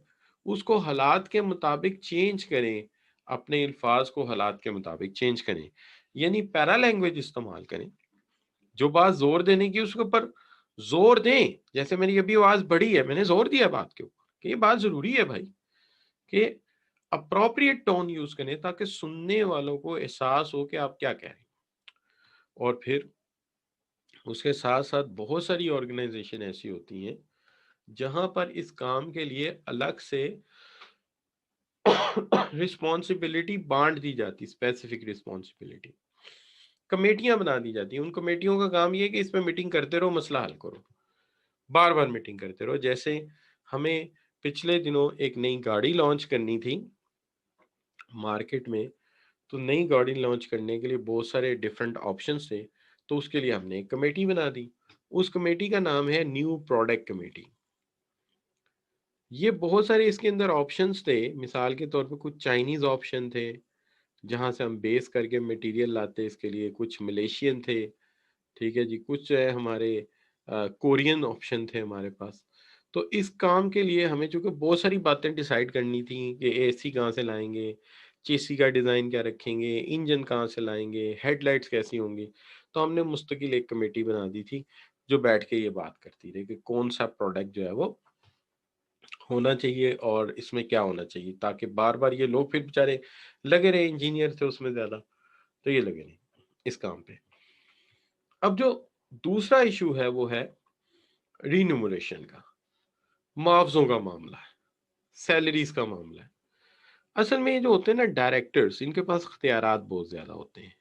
اس کو حالات کے مطابق چینج کریں, اپنے الفاظ کو حالات کے مطابق چینج کریں, یعنی پیرا لینگویج استعمال کریں. جو بات زور دینے کی اس کے اوپر زور دیں. جیسے میری ابھی آواز بڑی ہے, میں نے زور دیا بات کے اوپر کہ یہ بات ضروری ہے بھائی, کہ اپروپریٹ ٹون یوز کریں تاکہ سننے والوں کو احساس ہو کہ آپ کیا کہہ رہے ہیں. اور پھر اس کے ساتھ ساتھ بہت ساری آرگنائزیشن ایسی ہوتی ہیں جہاں پر اس کام کے لیے الگ سے رسپانسبلٹی بانٹ دی جاتی, اسپیسیفک رسپانسبلٹی, کمیٹیاں بنا دی جاتی ہیں. ان کمیٹیوں کا کام یہ کہ اس پہ میٹنگ کرتے رہو, مسئلہ حل کرو, بار بار میٹنگ کرتے رہو. جیسے ہمیں پچھلے دنوں ایک نئی گاڑی لانچ کرنی تھی مارکیٹ میں, تو نئی گاڑی لانچ کرنے کے لیے بہت سارے ڈیفرنٹ آپشنز تھے. تو اس کے لیے ہم نے ایک کمیٹی بنا دی. اس کمیٹی کا نام ہے نیو پروڈکٹ کمیٹی. یہ بہت سارے اس کے اندر آپشنز تھے. مثال کے طور پہ کچھ چائنیز آپشن تھے جہاں سے ہم بیس کر کے مٹیریل لاتے اس کے لیے, کچھ ملیشین تھے, ٹھیک ہے جی, کچھ ہمارے کورین آپشن تھے ہمارے پاس. تو اس کام کے لیے ہمیں چونکہ بہت ساری باتیں ڈیسائیڈ کرنی تھیں کہ اے سی کہاں سے لائیں گے, چیسی کا ڈیزائن کیا رکھیں گے, انجن کہاں سے لائیں گے, ہیڈ لائٹس کیسی ہوں گی. تو ہم نے مستقل ایک کمیٹی بنا دی تھی جو بیٹھ کے یہ بات کرتی رہی کہ کون سا پروڈکٹ جو ہے وہ ہونا چاہیے اور اس میں کیا ہونا چاہیے, تاکہ بار بار یہ لوگ پھر بےچارے لگے رہے, انجینئر تھے اس میں زیادہ, تو یہ لگے نہیں اس کام پہ. اب جو دوسرا ایشو ہے وہ ہے رینومریشن کا, معاوضوں کا معاملہ ہے, سیلریز کا معاملہ ہے. اصل میں یہ جو ہوتے ہیں نا ڈائریکٹرز, ان کے پاس اختیارات بہت زیادہ ہوتے ہیں.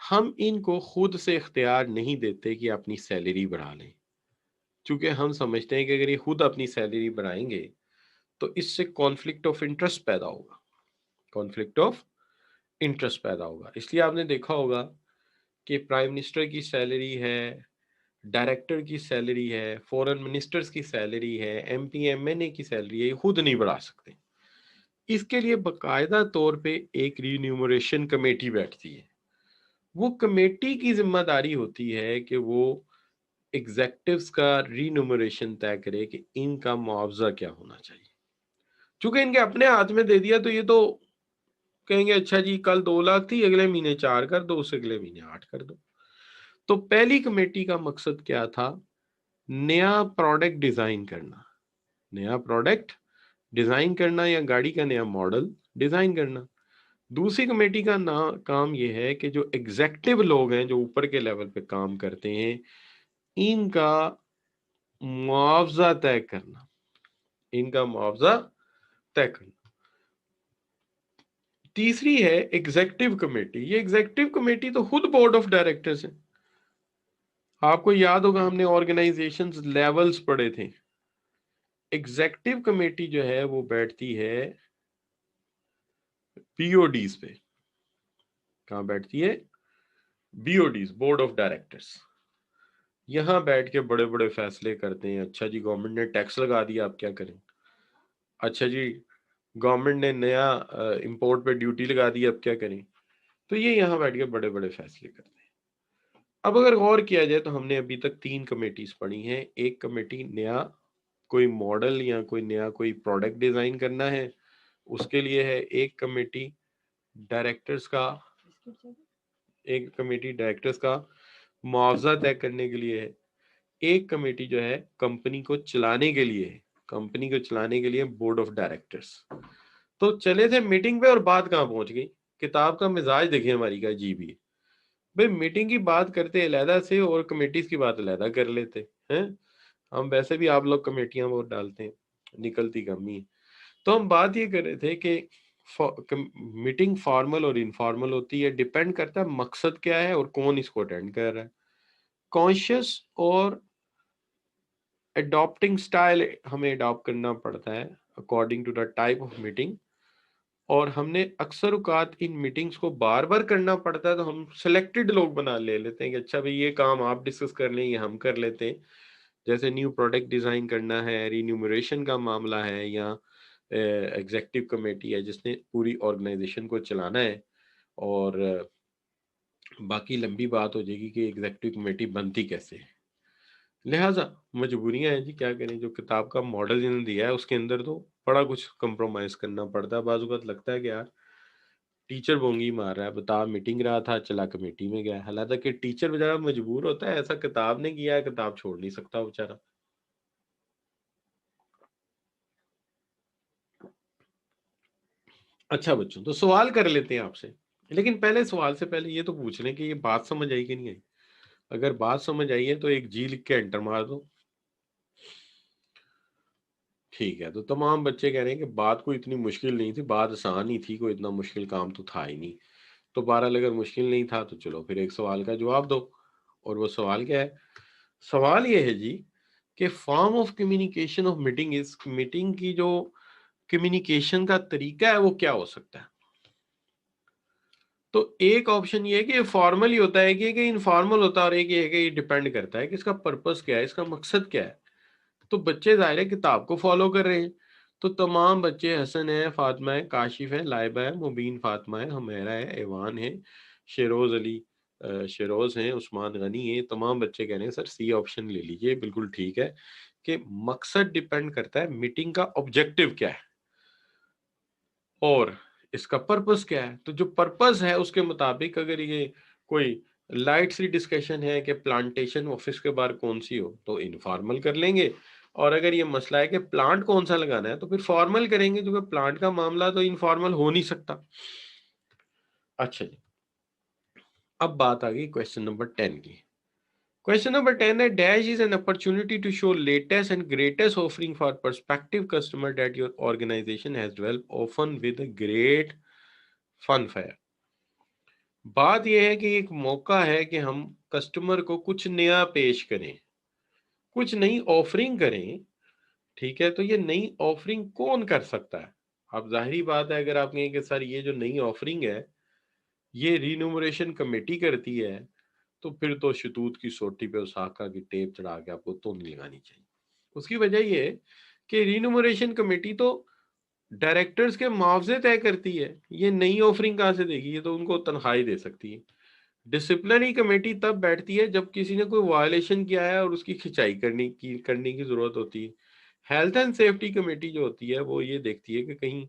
ہم ان کو خود سے اختیار نہیں دیتے کہ اپنی سیلری بڑھا لیں, چونکہ ہم سمجھتے ہیں کہ اگر یہ خود اپنی سیلری بڑھائیں گے تو اس سے کانفلکٹ آف انٹرسٹ پیدا ہوگا, کانفلکٹ آف انٹرسٹ پیدا ہوگا. اس لیے آپ نے دیکھا ہوگا کہ پرائم منسٹر کی سیلری ہے, ڈائریکٹر کی سیلری ہے, فورن منسٹرز کی سیلری ہے, ایم پی ایم این اے کی سیلری ہے, یہ خود نہیں بڑھا سکتے. اس کے لیے باقاعدہ طور پہ ایک رینیومریشن کمیٹی بیٹھتی ہے. وہ کمیٹی کی ذمہ داری ہوتی ہے کہ وہ ایگزیکٹوز کا رینومریشن طے کرے کہ ان کا معاوضہ کیا ہونا چاہیے. چونکہ ان کے اپنے ہاتھ میں دے دیا تو یہ تو کہیں گے اچھا جی کل 2 لاکھ تھی, اگلے مہینے 4 کر دو, اس اگلے مہینے 8 کر دو. تو پہلی کمیٹی کا مقصد کیا تھا, نیا پروڈکٹ ڈیزائن کرنا, نیا پروڈکٹ ڈیزائن کرنا یا گاڑی کا نیا ماڈل ڈیزائن کرنا. دوسری کمیٹی کا کام یہ ہے کہ جو ایگزیکٹو لوگ ہیں جو اوپر کے لیول پہ کام کرتے ہیں ان کا معاوضہ طے کرنا, ان کا معاوضہ طے کرنا. تیسری ہے ایگزیکٹو کمیٹی. یہ ایگزیکٹو کمیٹی تو خود بورڈ آف ڈائریکٹرز ہے. آپ کو یاد ہوگا ہم نے آرگنائزیشنز لیولز پڑھے تھے. ایگزیکٹو کمیٹی جو ہے وہ بیٹھتی ہے پی او ڈیز پہ. کہاں بیٹھتی ہے؟ B O Ds, board of directors. یہاں بیٹھ کے بڑے بڑے فیصلے کرتے ہیں. اچھا جی گورنمنٹ نے ٹیکس لگا دیا، آپ کیا کریں؟ اچھا جی گورنمنٹ نے نیا امپورٹ پہ ڈیوٹی لگا دی، اب کیا کریں؟ تو یہ یہاں بیٹھ کے بڑے بڑے فیصلے کرتے ہیں. اب اگر غور کیا جائے تو ہم نے ابھی تک 3 کمیٹیز پڑھی ہیں. ایک کمیٹی نیا کوئی ماڈل یا کوئی نیا کوئی پروڈکٹ ڈیزائن کرنا ہے، اس کے لیے ہے. ایک کمیٹی ڈائریکٹرز کا معاوضہ طے کرنے کے لیے ہے. ایک کمیٹی جو ہے کمپنی کو چلانے کے لیے ہے. کمپنی کو چلانے کے لیے بورڈ آف ڈائریکٹرز. تو چلے تھے میٹنگ پہ اور بات کہاں پہنچ گئی؟ کتاب کا مزاج دیکھیں ہماری کا عجیب ہی. بھئی میٹنگ کی بات کرتے علیحدہ سے اور کمیٹیز کی بات علیحدہ کر لیتے ہیں. ہم ویسے بھی آپ لوگ کمیٹیاں وہ ڈالتے ہیں، نکلتی کم ہی. تو ہم بات یہ کر رہے تھے کہ میٹنگ فارمل اور انفارمل ہوتی ہے، ڈیپینڈ کرتا ہے مقصد کیا ہے اور کون اس کو اٹینڈ کر رہا ہے. کانشیس اور اڈاپٹنگ سٹائل ہمیں اڈاپٹ کرنا پڑتا ہے according to the type of meeting. اور ہم نے اکثر اوقات ان میٹنگز کو بار بار کرنا پڑتا ہے، تو ہم سلیکٹڈ لوگ بنا لے لیتے ہیں کہ اچھا بھئی یہ کام آپ ڈسکس کر لیں، یہ ہم کر لیتے ہیں. جیسے نیو پروڈکٹ ڈیزائن کرنا ہے، رینیومریشن کا معاملہ ہے، یا ایگزیکٹو کمیٹی ہے جس نے پوری آرگنائزیشن کو چلانا ہے. اور باقی لمبی بات ہو جائے گی کہ ایگزیکٹو کمیٹی بنتی کیسے ہے. لہٰذا مجبوریاں ہیں جی، کیا کریں. جو کتاب کا ماڈل جنہوں نے دیا ہے اس کے اندر تو بڑا کچھ کمپرومائز کرنا پڑتا ہے. بعض اوقات لگتا ہے کہ یار ٹیچر بونگی مار رہا ہے، بتا میٹنگ رہا تھا چلا کمیٹی میں گیا. حالانکہ کہ ٹیچر بےچارا مجبور ہوتا ہے، ایسا کتاب نے کیا ہے، کتاب چھوڑ نہیں سکتا بےچارا. اچھا بچوں، تو سوال کر لیتے ہیں آپ سے. لیکن پہلے سوال سے پہلے یہ تو پوچھ لیں کہ یہ بات سمجھ آئی کہ نہیں آئی. اگر بات سمجھ آئی ہے تو ایک جی لکھ کے انٹر مار دو. ٹھیک ہے، تو تمام بچے کہہ رہے ہیں کہ بات کوئی اتنی مشکل نہیں تھی، بات آسان ہی تھی، کوئی اتنا مشکل کام تو تھا ہی نہیں. تو بہرحال اگر مشکل نہیں تھا تو چلو پھر ایک سوال کا جواب دو. اور وہ سوال کیا ہے؟ سوال یہ ہے جی کہ form of communication of meeting is, meeting کی جو کمیونیکیشن کا طریقہ ہے وہ کیا ہو سکتا ہے. تو ایک آپشن یہ ہے کہ فارمل ہی ہوتا ہے کہ انفارمل ہوتا ہے، اور ایک یہ ہے کہ یہ ڈیپینڈ کرتا ہے کہ اس کا پرپس کیا ہے، اس کا مقصد کیا ہے. تو بچے ظاہر ہے کتاب کو فالو کر رہے ہیں. تو تمام بچے حسن ہے، فاطمہ ہے، کاشف ہے، لائبہ ہے، مبین فاطمہ ہے، حمیرہ ہے، ایوان ہے، شیروز علی شیروز ہیں، عثمان غنی ہیں. تمام بچے کہہ رہے ہیں سر سی آپشن لے لیجئے. بالکل ٹھیک ہے کہ مقصد ڈیپینڈ کرتا ہے میٹنگ کا آبجیکٹو کیا ہے اور اس کا پرپس کیا ہے. تو جو پرپس ہے اس کے مطابق اگر یہ کوئی لائٹ سی ڈسکشن ہے کہ پلانٹیشن آفس کے باہر کون سی ہو تو انفارمل کر لیں گے. اور اگر یہ مسئلہ ہے کہ پلانٹ کون سا لگانا ہے تو پھر فارمل کریں گے، کیونکہ پلانٹ کا معاملہ تو انفارمل ہو نہیں سکتا. اچھا جی، اب بات آ گئی کویسچن نمبر 10 کی. Question number 10 ہے dash is an opportunity to show latest and greatest offering for prospective customer that your organization has developed, often with a great funfair. بات یہ ہے کہ ایک موقع ہے کہ ہم کسٹمر کو کچھ نیا پیش کریں، کچھ نئی آفرنگ کریں. ٹھیک ہے، تو یہ نئی آفرنگ کون کر سکتا ہے؟ اب ظاہری بات ہے اگر آپ کہیں کہ سر یہ جو نئی آفرنگ ہے یہ رینومریشن کمیٹی کرتی ہے تو پھر تو شتوت کی سوٹی پہ اساکا کی ٹیپ چڑھا کے آپ کو تو نہیں لگانی چاہیے. اس کی وجہ یہ ہے کہ رینومریشن کمیٹی تو ڈائریکٹرز کے معاوضے طے کرتی ہے. یہ نئی آفرنگ کہاں سے دے گی؟ یہ تو ان کو تنخواہی دے سکتی ہے. ڈسپلنری کمیٹی تب بیٹھتی ہے جب کسی نے کوئی وائلیشن کیا ہے اور اس کی کھچائی کرنے کی ضرورت ہوتی ہے. ہیلتھ اینڈ سیفٹی کمیٹی جو ہوتی ہے وہ یہ دیکھتی ہے کہ کہیں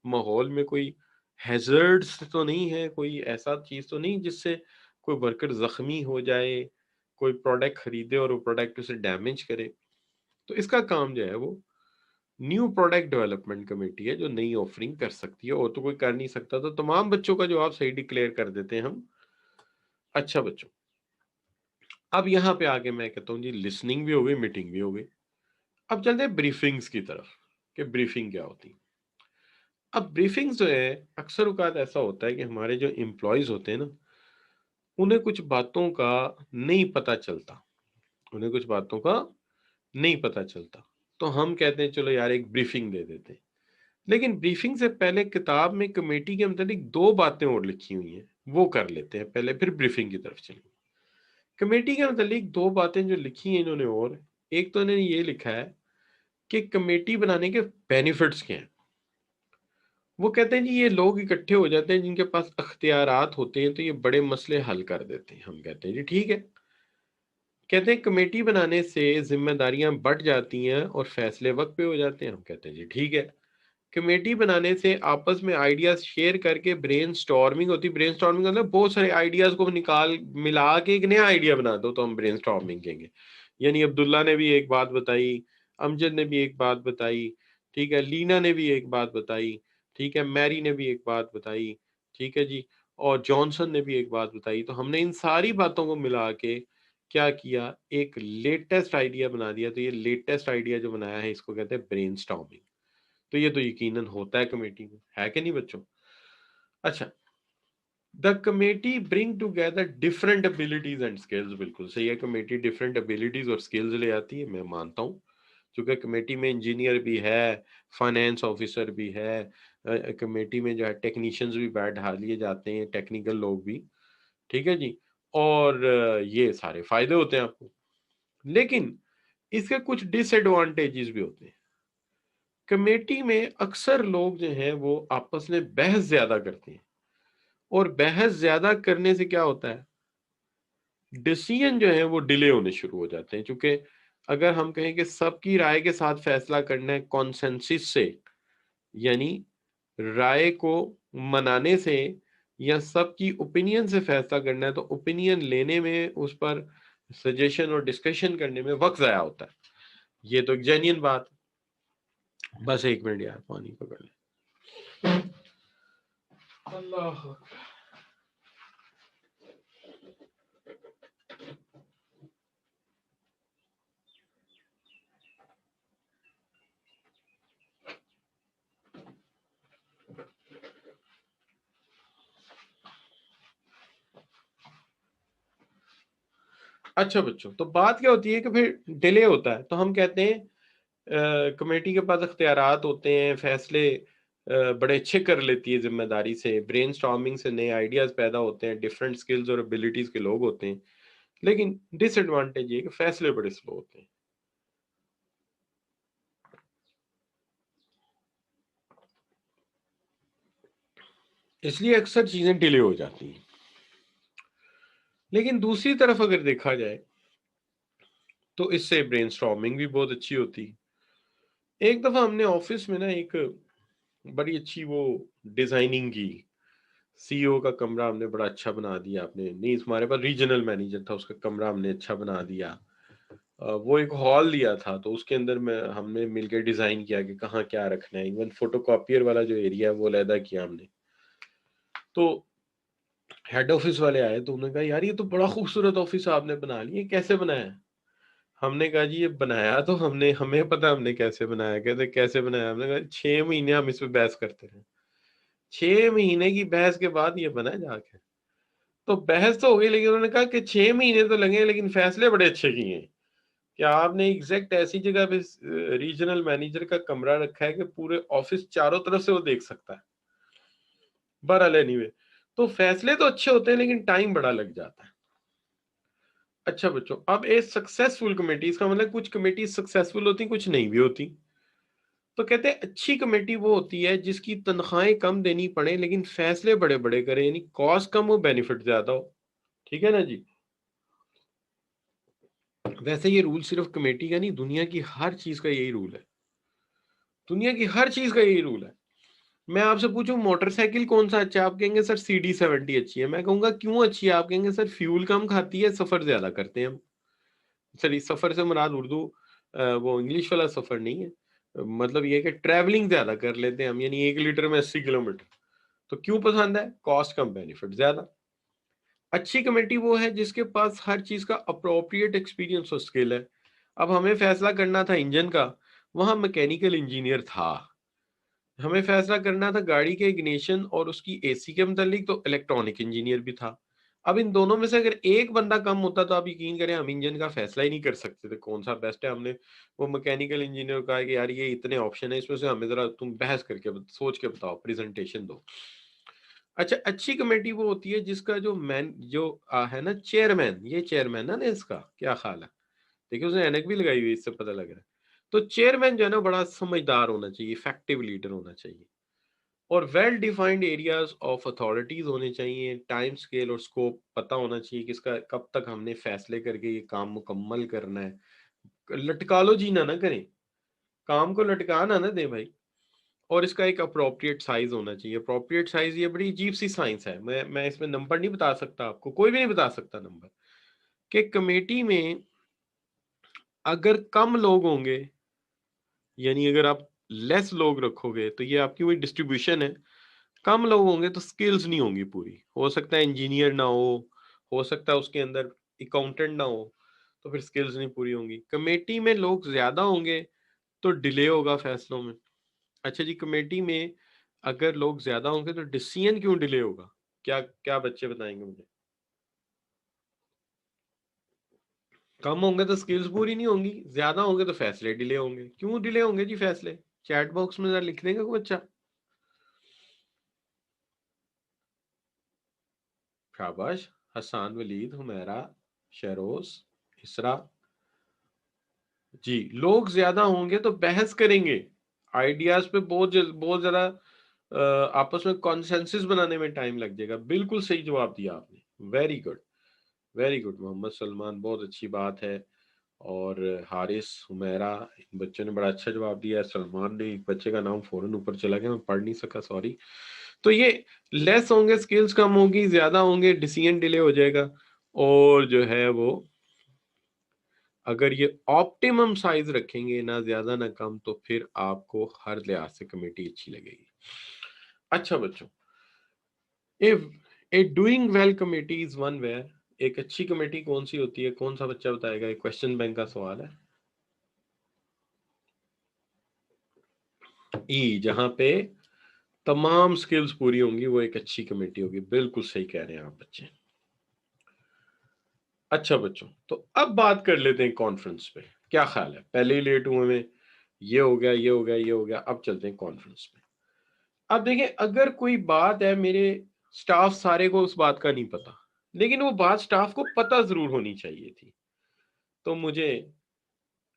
ماحول میں کوئی ہیزرڈز تو نہیں ہے، کوئی ایسا چیز تو نہیں جس سے کوئی ورکر زخمی ہو جائے، کوئی پروڈکٹ خریدے اور وہ پروڈکٹ اسے ڈیمیج کرے. تو اس کا کام جو ہے وہ نیو پروڈکٹ ڈیولپمنٹ کمیٹی ہے جو نئی آفرنگ کر سکتی ہے، اور تو کوئی کر نہیں سکتا. تو تمام بچوں کا جواب صحیح ڈکلیئر کر دیتے ہیں ہم. اچھا بچوں، اب یہاں پہ آگے میں کہتا ہوں جی لسننگ بھی ہو گئی، میٹنگ بھی ہو گئی. اب چلتے ہیں بریفنگز کی طرف کہ بریفنگ کیا ہوتی. اب بریفنگز جو ہے اکثر اوقات ایسا ہوتا ہے کہ ہمارے جو امپلائیز ہوتے ہیں نا، انہیں کچھ باتوں کا نہیں پتہ چلتا، انہیں کچھ باتوں کا نہیں پتہ چلتا، تو ہم کہتے ہیں چلو یار ایک بریفنگ دے دیتے ہیں۔ لیکن بریفنگ سے پہلے کتاب میں کمیٹی کے متعلق 2 باتیں اور لکھی ہوئی ہیں، وہ کر لیتے ہیں پہلے، پھر بریفنگ کی طرف چلیں گے۔ کمیٹی کے متعلق 2 باتیں جو لکھی ہیں انہوں نے، اور ایک تو انہوں نے یہ لکھا ہے کہ کمیٹی بنانے کے بینیفٹس کیا ہیں۔ وہ کہتے ہیں جی یہ لوگ اکٹھے ہو جاتے ہیں جن کے پاس اختیارات ہوتے ہیں تو یہ بڑے مسئلے حل کر دیتے ہیں۔ ہم کہتے ہیں جی ٹھیک ہے۔ کہتے ہیں کمیٹی بنانے سے ذمہ داریاں بڑھ جاتی ہیں اور فیصلے وقت پہ ہو جاتے ہیں۔ ہم کہتے ہیں جی ٹھیک ہے۔ کمیٹی بنانے سے آپس میں آئیڈیاز شیئر کر کے برین سٹارمنگ ہوتی ہے۔ برین سٹارمنگ مطلب بہت سارے آئیڈیاز کو نکال ملا کے ایک نیا آئیڈیا بنا دو تو ہم برین سٹارمنگ کہیں گے۔ یعنی عبداللہ نے بھی ایک بات بتائی، امجد نے بھی ایک بات بتائی، ٹھیک ہے، لینا نے بھی ایک بات بتائی، ٹھیک ہے، میری نے بھی ایک بات بتائی، ٹھیک ہے جی، اور جانسن نے بھی ایک بات بتائی، تو ہم نے ان ساری باتوں کو ملا کے کیا کیا، ایک لیٹسٹ آئیڈیا بنا دیا۔ تو یہ لیٹسٹ آئیڈیا جو بنایا ہے اس کو کہتے ہیں برین سٹارمنگ۔ تو یہ تو یقیناً ہوتا ہے کمیٹی میں، ہے کہ نہیں بچوں؟ اچھا، the committee bring together different abilities and skills, بالکل صحیح ہے، کمیٹی ڈفرنٹ ابیلٹیز اور اسکلز لے آتی ہے، میں مانتا ہوں، کیونکہ کمیٹی میں انجینئر بھی ہے، فائنینس آفیسر بھی ہے، کمیٹی میں جو ہے ٹیکنیشینز بھی بیٹھا لیے جاتے ہیں، ٹیکنیکل لوگ بھی، ٹھیک ہے جی، اور یہ سارے فائدے ہوتے ہیں آپ کو، لیکن اس کے کچھ ڈس ایڈوانٹیجز بھی ہوتے ہیں۔ کمیٹی میں اکثر لوگ جو ہیں وہ آپس میں بحث زیادہ کرتے ہیں، اور بحث زیادہ کرنے سے کیا ہوتا ہے، ڈیسیژن جو ہے وہ ڈیلے ہونے شروع ہو جاتے ہیں، چونکہ اگر ہم کہیں کہ سب کی رائے کے ساتھ فیصلہ کرنا ہے کانسنسس سے، یعنی رائے کو منانے سے، یا سب کی اوپینین سے فیصلہ کرنا ہے، تو اوپینین لینے میں، اس پر سجیشن اور ڈسکشن کرنے میں وقت ضائع ہوتا ہے۔ یہ تو ایک جینین بات۔ بس 1 منٹ یار، پانی پکڑ لیں۔ اللہ، اچھا بچوں، تو بات کیا ہوتی ہے کہ پھر ڈیلے ہوتا ہے، تو ہم کہتے ہیں کمیٹی کے پاس اختیارات ہوتے ہیں، فیصلے بڑے اچھے کر لیتی ہے ذمہ داری سے، برین سٹارمنگ سے نئے آئیڈیاز پیدا ہوتے ہیں، ڈفرینٹ سکلز اور ابیلٹیز کے لوگ ہوتے ہیں، لیکن ڈس ایڈوانٹیج یہ کہ فیصلے بڑے سلو ہوتے ہیں۔ اس لیے اکثر چیزیں ڈیلے ہو جاتی ہیں۔ لیکن دوسری طرف اگر دیکھا جائے تو اس سے برین سٹارمنگ بھی بہت اچھی ہوتی۔ ایک دفعہ ہم نے آفس میں نا ایک بڑی اچھی وہ ڈیزائننگ کی، سی او کا کمرہ ہم نے بڑا اچھا بنا دیا، آپ نے نہیں، ہمارے پاس ریجنل مینیجر تھا، اس کا کمرہ ہم نے اچھا بنا دیا، وہ ایک ہال دیا تھا، تو اس کے اندر میں ہم نے مل کے ڈیزائن کیا کہ کہاں کیا رکھنا ہے، ایون فوٹو کاپیئر والا جو ایریا ہے وہ علیحدہ کیا ہم نے۔ تو ہیڈ آفس والے آئے تو انہوں نے کہا یار یہ تو بڑا خوبصورت آفس آپ نے بنا لی، یہ کیسے بنایا ہے؟ ہم نے کہا جی یہ بنایا تو ہمیں پتا ہم نے کیسے بنایا۔ کہتے کیسے بنایا؟ ہم نے کہا 6 مہینے ہم اس پہ بحث کرتے رہے، 6 مہینے کی بحث کے بعد یہ بنا جا کے۔ تو بحث تو ہو گئی، لیکن انہوں نے کہا کہ 6 مہینے تو لگے لیکن فیصلے بڑے اچھے کیے ہیں کہ آپ نے ایگزیکٹ ایسی جگہ پہ ریجنل مینیجر کا کمرہ رکھا ہے کہ پورے آفس چاروں طرف سے وہ دیکھ سکتا ہے۔ بہرحال اینی وے، تو فیصلے تو اچھے ہوتے ہیں لیکن ٹائم بڑا لگ جاتا ہے۔ اچھا بچوں، اب ایک سکسیسفل کمیٹی، اس کا مطلب کچھ کمیٹی سکسیسفل ہوتی کچھ نہیں بھی ہوتی۔ تو کہتے ہیں اچھی کمیٹی وہ ہوتی ہے جس کی تنخواہیں کم دینی پڑے لیکن فیصلے بڑے بڑے کرے، یعنی کاسٹ کم ہو بینیفٹ زیادہ ہو، ٹھیک ہے نا جی۔ ویسے یہ رول صرف کمیٹی کا نہیں، دنیا کی ہر چیز کا یہی رول ہے، دنیا کی ہر چیز کا یہی رول ہے۔ میں آپ سے پوچھوں موٹر سائیکل کون سا اچھا ہے، آپ کہیں گے سر CD70 اچھی ہے، میں کہوں گا کیوں اچھی ہے، آپ کہیں گے سر فیول کم کھاتی ہے، سفر زیادہ کرتے ہیں ہم۔ سر سفر سے مراد اردو وہ انگلش والا سفر نہیں ہے، مطلب یہ کہ ٹریولنگ زیادہ کر لیتے ہیں ہم، یعنی 1 لیٹر میں 80 کلومیٹر۔ تو کیوں پسند ہے؟ کاسٹ کم بینیفٹ زیادہ۔ اچھی کمیٹی وہ ہے جس کے پاس ہر چیز کا اپروپریٹ ایکسپیرینس اور اسکل ہے۔ اب ہمیں فیصلہ کرنا تھا انجن کا، وہاں میکینیکل انجینئر تھا، ہمیں فیصلہ کرنا تھا گاڑی کے اگنیشن اور اس کی اے سی کے متعلق، تو الیکٹرانک انجینئر بھی تھا. اب ان دونوں میں سے اگر ایک بندہ کم ہوتا تو آپ یقین کریں ہم انجن کا فیصلہ ہی نہیں کر سکتے تھے کون سا بیسٹ ہے. ہم نے وہ میکینیکل انجینئر کو کہا کہ یار یہ اتنے آپشن ہیں، اس میں سے ہمیں ذرا تم بحث کر کے سوچ کے بتاؤ، پریزنٹیشن دو. اچھا، اچھی کمیٹی وہ ہوتی ہے جس کا جو مین جو ہے نا چیئرمین، یہ چیئرمین ہے نا، اس کا کیا خیال ہے؟ دیکھیے اس نے اینک بھی لگائی ہوئی، اس سے پتہ لگ رہا ہے. تو چیئرمین جو ہے نا بڑا سمجھدار ہونا چاہیے، افیکٹو لیڈر ہونا چاہیے، اور well defined areas of authorities ہونے چاہیے. ٹائم سکیل اور سکوپ پتہ ہونا چاہیے کہ اس کا کب تک ہم نے فیصلے کر کے یہ کام مکمل کرنا ہے. لٹکا لو جی نہ کریں، کام کو لٹکا نہ دیں بھائی. اور اس کا ایک اپروپریٹ سائز ہونا چاہیے. اپروپریٹ سائز یہ بڑی عجیب سی سائنس ہے، میں اس میں نمبر نہیں بتا سکتا آپ کو، کوئی بھی نہیں بتا سکتا نمبر، کہ کمیٹی میں اگر کم لوگ ہوں گے، یعنی اگر آپ لیس لوگ رکھو گے تو یہ آپ کی وہی ڈسٹریبیوشن ہے. کم لوگ ہوں گے تو سکلز نہیں ہوں گی پوری، ہو سکتا ہے انجینئر نہ ہو سکتا ہے اس کے اندر اکاؤنٹنٹ نہ ہو، تو پھر سکلز نہیں پوری ہوں گی. کمیٹی میں لوگ زیادہ ہوں گے تو ڈیلے ہوگا فیصلوں میں. اچھا جی، کمیٹی میں اگر لوگ زیادہ ہوں گے تو ڈیسیژن کیوں ڈیلے ہوگا؟ کیا کیا بچے بتائیں گے مجھے؟ کم ہوں گے تو سکلز پوری نہیں ہوں گی، زیادہ ہوں گے تو فیصلے ڈیلے ہوں گے. کیوں ڈیلے ہوں گے جی فیصلے؟ چیٹ باکس میں ذرا لکھ دیں گے کوئی بچہ. شاباش، حسان، ولید، حمیرہ، شہروز، اسرا. جی، لوگ زیادہ ہوں گے تو بحث کریں گے آئیڈیاز پہ، بہت زیادہ آپس میں کانسنسس بنانے میں ٹائم لگ جائے گا. بالکل صحیح جواب دیا آپ نے، ویری گڈ، ویری گڈ. محمد سلمان، بہت اچھی بات ہے. اور حارث، حمیرہ، ان بچوں نے بڑا اچھا جواب دیا ہے. سلمان نے، ایک بچے کا نام فوراً اوپر چلا گیا، میں پڑھ نہیں سکا، سوری. تو یہ لیس ہوں گے، سکلز کم ہوگی، زیادہ ہوں گے ڈیسیژن ڈیلے ہو جائے گا. اور جو ہے وہ اگر یہ آپٹیمم سائز رکھیں گے، نہ زیادہ نہ کم، تو پھر آپ کو ہر لحاظ سے کمیٹی اچھی لگے گی. اچھا بچوں، a doing well committee is one where. ایک اچھی کمیٹی کون سی ہوتی ہے؟ کون سا بچہ بتائے گا؟ ایک کوشچن بینک کا سوال ہے. جہاں پہ تمام سکلز پوری ہوں گی وہ ایک اچھی کمیٹی ہوگی. بالکل صحیح کہہ رہے ہیں آپ بچے. اچھا بچوں، تو اب بات کر لیتے ہیں کانفرنس پہ. کیا خیال ہے؟ پہلے ہی لیٹ ہوئے میں، یہ ہو گیا، یہ ہو گیا، یہ ہو گیا. اب چلتے ہیں کانفرنس پہ. اب دیکھیں، اگر کوئی بات ہے، میرے سٹاف سارے کو اس بات کا نہیں پتا، لیکن وہ بات سٹاف کو پتا ضرور ہونی چاہیے تھی، تو مجھے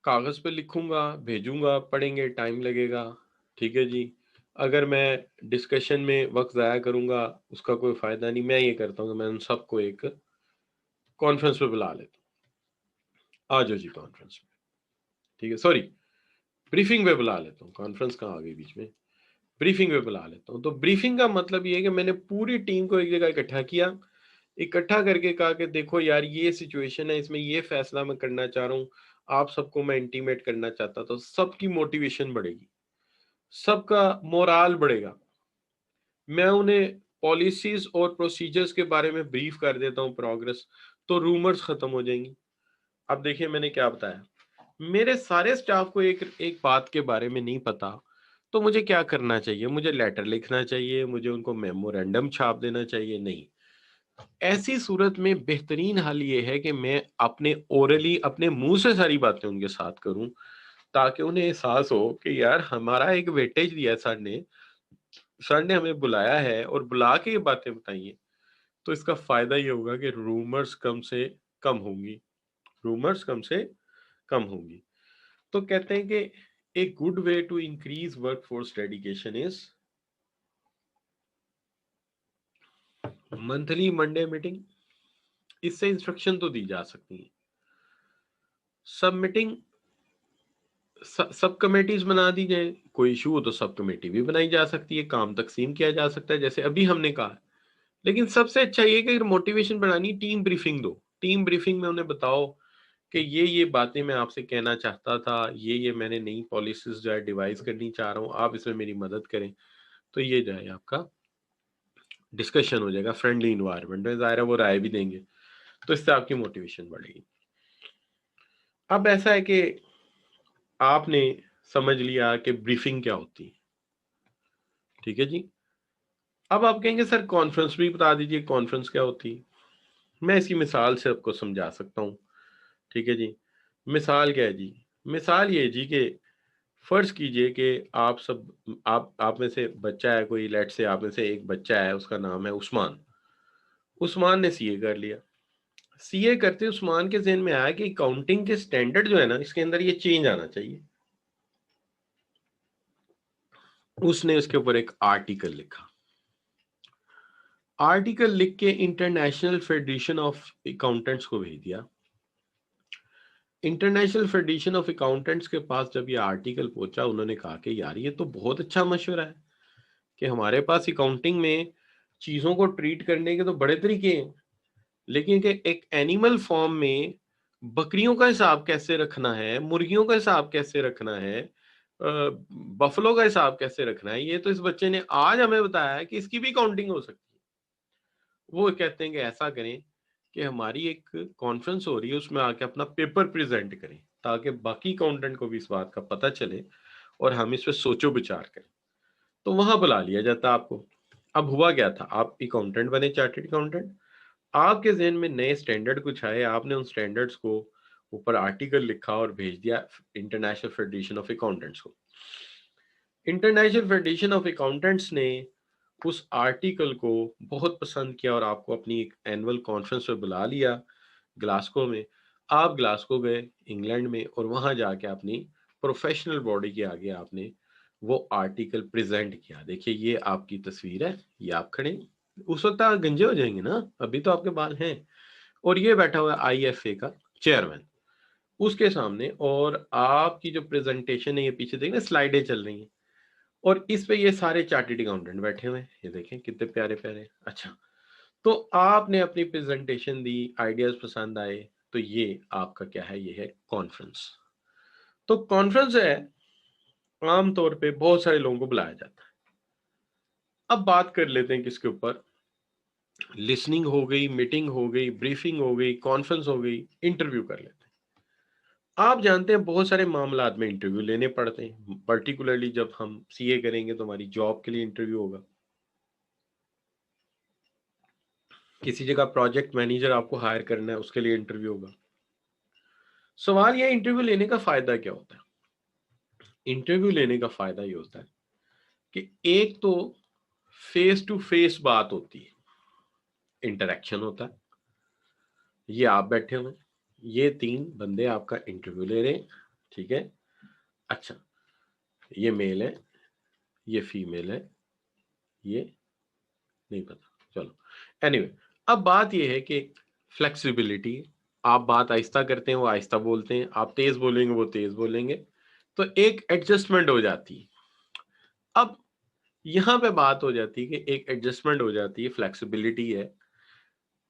کاغذ پہ لکھوں گا، بھیجوں گا، پڑھیں گے، ٹائم لگے گا. ٹھیک ہے جی. اگر میں ڈسکشن میں وقت ضائع کروں گا اس کا کوئی فائدہ نہیں. میں یہ کرتا ہوں کہ میں ان سب کو ایک کانفرنس پہ بلا لیتا ہوں. آ جاؤ جی کانفرنس میں. ٹھیک ہے، سوری، بریفنگ پہ بلا لیتا ہوں. کانفرنس کہاں آ گئی بیچ میں؟ بریفنگ پہ بلا لیتا ہوں. تو بریفنگ کا مطلب یہ ہے کہ میں نے پوری ٹیم کو ایک جگہ اکٹھا کر کے کہا کہ دیکھو یار، یہ سچویشن ہے، اس میں یہ فیصلہ میں کرنا چاہ رہا ہوں، آپ سب کو میں انٹیمیٹ کرنا چاہتا. تو سب کی موٹیویشن بڑھے گی، سب کا مورال بڑھے گا. میں انہیں پالیسیز اور پروسیجرز کے بارے میں بریف کر دیتا ہوں، پروگرس، تو رومرز ختم ہو جائیں گی. اب دیکھیں میں نے کیا بتایا. میرے سارے سٹاف کو ایک بات کے بارے میں نہیں پتا، تو مجھے کیا کرنا چاہیے؟ مجھے لیٹر لکھنا چاہیے؟ مجھے ان کو میمورینڈم چھاپ دینا چاہیے؟ نہیں. ایسی صورت میں بہترین حل یہ ہے کہ میں اپنے اورلی، اپنے منہ سے ساری باتیں ان کے ساتھ کروں، تاکہ انہیں احساس ہو کہ یار ہمارا ایک ویٹیج دیا ہے سر نے ہمیں بلایا ہے اور بلا کے یہ باتیں بتائی ہیں. تو اس کا فائدہ یہ ہوگا کہ رومرز کم سے کم ہوں گی، رومرز کم سے کم ہوں گی. تو کہتے ہیں کہ a good way to increase workforce dedication is monthly Monday meeting. اس سے انسٹرکشن تو دی جا سکتی ہیں. سب میٹنگ، سب کمیٹیز بنا دی جائیں. کوئی ایشو ہو تو سب کمیٹی بھی بنائی جا سکتی ہے، کام تقسیم کیا جا سکتا ہے جیسے ابھی ہم نے کہا. لیکن سب سے اچھا یہ کہ اگر موٹیویشن بڑھانی، ٹیم بریفنگ دو. ٹیم بریفنگ میں انہیں بتاؤ کہ یہ باتیں میں آپ سے کہنا چاہتا تھا، یہ میں نے نئی پالیسیز جو ہے ڈیوائز کرنی چاہ رہا ہوں، آپ اس میں میری مدد کریں. تو یہ جو ہے آپ کا ڈسکشن ہو جائے گا فرینڈلی انوائرمنٹ میں، ظاہر ہے وہ رائے بھی دیں گے، تو اس سے آپ کی موٹیویشن بڑھے گی. اب ایسا ہے کہ آپ نے سمجھ لیا کہ بریفنگ کیا ہوتی ہے. ٹھیک ہے جی. اب آپ کہیں گے سر کانفرنس بھی بتا دیجیے کانفرنس کیا ہوتی ہے. میں اس کی مثال سے آپ کو سمجھا سکتا ہوں. ٹھیک ہے جی. مثال کیا ہے جی؟ مثال یہ ہے جی کہ فرض کیجئے کہ آپ سب آپ میں سے بچہ ہے کوئی، لیٹ سے آپ میں سے ایک بچہ ہے، اس کا نام ہے عثمان. عثمان نے سی اے کر لیا. سی اے کرتے عثمان کے ذہن میں آیا کہ اکاؤنٹنگ کے سٹینڈرڈ جو ہے نا اس کے اندر یہ چینج آنا چاہیے. اس نے اس کے اوپر ایک آرٹیکل لکھا. آرٹیکل لکھ کے انٹرنیشنل فیڈریشن آف اکاؤنٹنٹس کو بھیج دیا. انٹرنیشنل فیڈریشن آف اکاؤنٹنٹس کے پاس جب یہ آرٹیکل پہنچا، انہوں نے کہا کہ یار یہ تو بہت اچھا مشورہ ہے کہ ہمارے پاس اکاؤنٹنگ میں چیزوں کو ٹریٹ کرنے کے تو بڑے طریقے ہیں، لیکن کہ ایک اینیمل فارم میں بکریوں کا حساب کیسے رکھنا ہے، مرغیوں کا حساب کیسے رکھنا ہے، بفلو کا حساب کیسے رکھنا ہے، یہ تو اس بچے نے آج ہمیں بتایا ہے کہ اس کی بھی کاؤنٹنگ ہو سکتی ہے. وہ کہتے ہیں کہ ایسا کریں کہ ہماری ایک کانفرنس ہو رہی ہے، اس میں آ کے اپنا پیپر پریزنٹ کریں تاکہ باقی اکاؤنٹنٹ کو بھی اس بات کا پتہ چلے اور ہم اس پہ سوچو بچار کریں. تو وہاں بلا لیا جاتا آپ کو. اب ہوا کیا تھا، آپ اکاؤنٹنٹ بنے، چارٹرڈ اکاؤنٹنٹ. آپ کے ذہن میں نئے سٹینڈرڈ کچھ آئے، آپ نے ان سٹینڈرڈز کو اوپر آرٹیکل لکھا اور بھیج دیا انٹرنیشنل فیڈریشن آف اکاؤنٹنٹس کو. انٹرنیشنل فیڈریشن آف اکاؤنٹنٹس نے اس آرٹیکل کو بہت پسند کیا اور آپ کو اپنی ایک اینول کانفرنس پہ بلا لیا گلاسکو میں. آپ گلاسکو گئے انگلینڈ میں اور وہاں جا کے اپنی پروفیشنل باڈی کے آگے آپ نے وہ آرٹیکل پریزنٹ کیا. دیکھیے یہ آپ کی تصویر ہے، یہ آپ کھڑے ہیں. اس وقت آپ گنجے ہو جائیں گے نا، ابھی تو آپ کے بال ہیں. اور یہ بیٹھا ہوا ہے آئی ایف اے کا چیئرمین اس کے سامنے، اور آپ کی جو پریزنٹیشن ہے یہ پیچھے دیکھیں سلائیڈیں چل رہی ہیں اور اس پہ یہ سارے چارٹرڈ اکاؤنٹنٹ بیٹھے ہوئے ہیں. یہ دیکھیں کتنے پیارے پیارے. اچھا، تو آپ نے اپنی پریزنٹیشن دی، آئیڈیاز پسند آئے، تو یہ آپ کا کیا ہے، یہ ہے کانفرنس. تو کانفرنس ہے عام طور پہ بہت سارے لوگوں کو بلایا جاتا ہے. اب بات کر لیتے ہیں کس کے اوپر. لسننگ ہو گئی، میٹنگ ہو گئی، بریفنگ ہو گئی، کانفرنس ہو گئی، انٹرویو کر لیتے ہیں. آپ جانتے ہیں بہت سارے معاملات میں انٹرویو لینے پڑتے ہیں، پرٹیکولرلی جب ہم سی اے کریں گے تو ہماری جاب کے لیے انٹرویو ہوگا. کسی جگہ پروجیکٹ مینیجر آپ کو ہائر کرنا ہے، اس کے لیے انٹرویو ہوگا. سوال یہ انٹرویو لینے کا فائدہ کیا ہوتا ہے؟ انٹرویو لینے کا فائدہ یہ ہوتا ہے کہ ایک تو فیس ٹو فیس بات ہوتی ہے، انٹریکشن ہوتا ہے. یہ آپ بیٹھے ہوئے، یہ 3 بندے آپ کا انٹرویو لے رہے ہیں. ٹھیک ہے. اچھا، یہ میل ہے، یہ فیمیل ہے، یہ نہیں پتا، چلو اینی وے. اب بات یہ ہے کہ فلیکسیبلٹی، آپ بات آہستہ کرتے ہیں وہ آہستہ بولتے ہیں، آپ تیز بولیں گے وہ تیز بولیں گے، تو ایک ایڈجسٹمنٹ ہو جاتی ہے. اب یہاں پہ بات ہو جاتی ہے کہ ایک ایڈجسٹمنٹ ہو جاتی ہے، فلیکسیبلٹی ہے،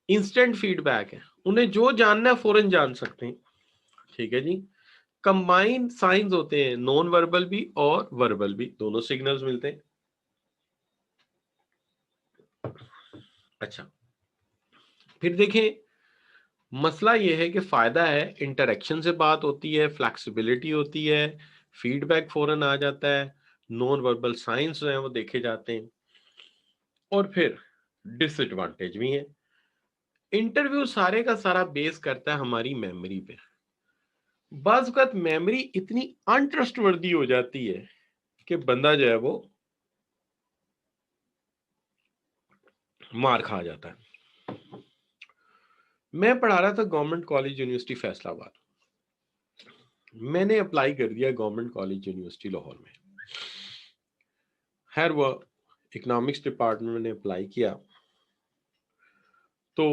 انسٹنٹ فیڈ بیک ہے، انہیں جو جاننا ہے فوراً جان سکتے ہیں. ٹھیک ہے جی. کمبائن سائنز ہوتے ہیں، نان وربل بھی اور وربل بھی، دونوں سگنلز ملتے ہیں. اچھا، پھر دیکھیں مسئلہ یہ ہے کہ فائدہ ہے انٹریکشن سے بات ہوتی ہے، فلیکسیبلٹی ہوتی ہے، فیڈ بیک فوراً آ جاتا ہے، نان وربل سائنس جو ہیں وہ دیکھے جاتے ہیں. اور پھر ڈس ایڈوانٹیج بھی ہیں. انٹرویو سارے کا سارا بیس کرتا ہے ہماری میموری پہ. بعض اوقات میموری اتنی انٹرسٹ وردی ہو جاتی ہے کہ بندہ جو ہے وہ مار کھا جاتا ہے. میں پڑھا رہا تھا گورنمنٹ کالج یونیورسٹی فیصل آباد. میں نے اپلائی کر دیا گورنمنٹ کالج یونیورسٹی لاہور میں. خیر وہ اکنامکس ڈپارٹمنٹ میں نے اپلائی کیا تو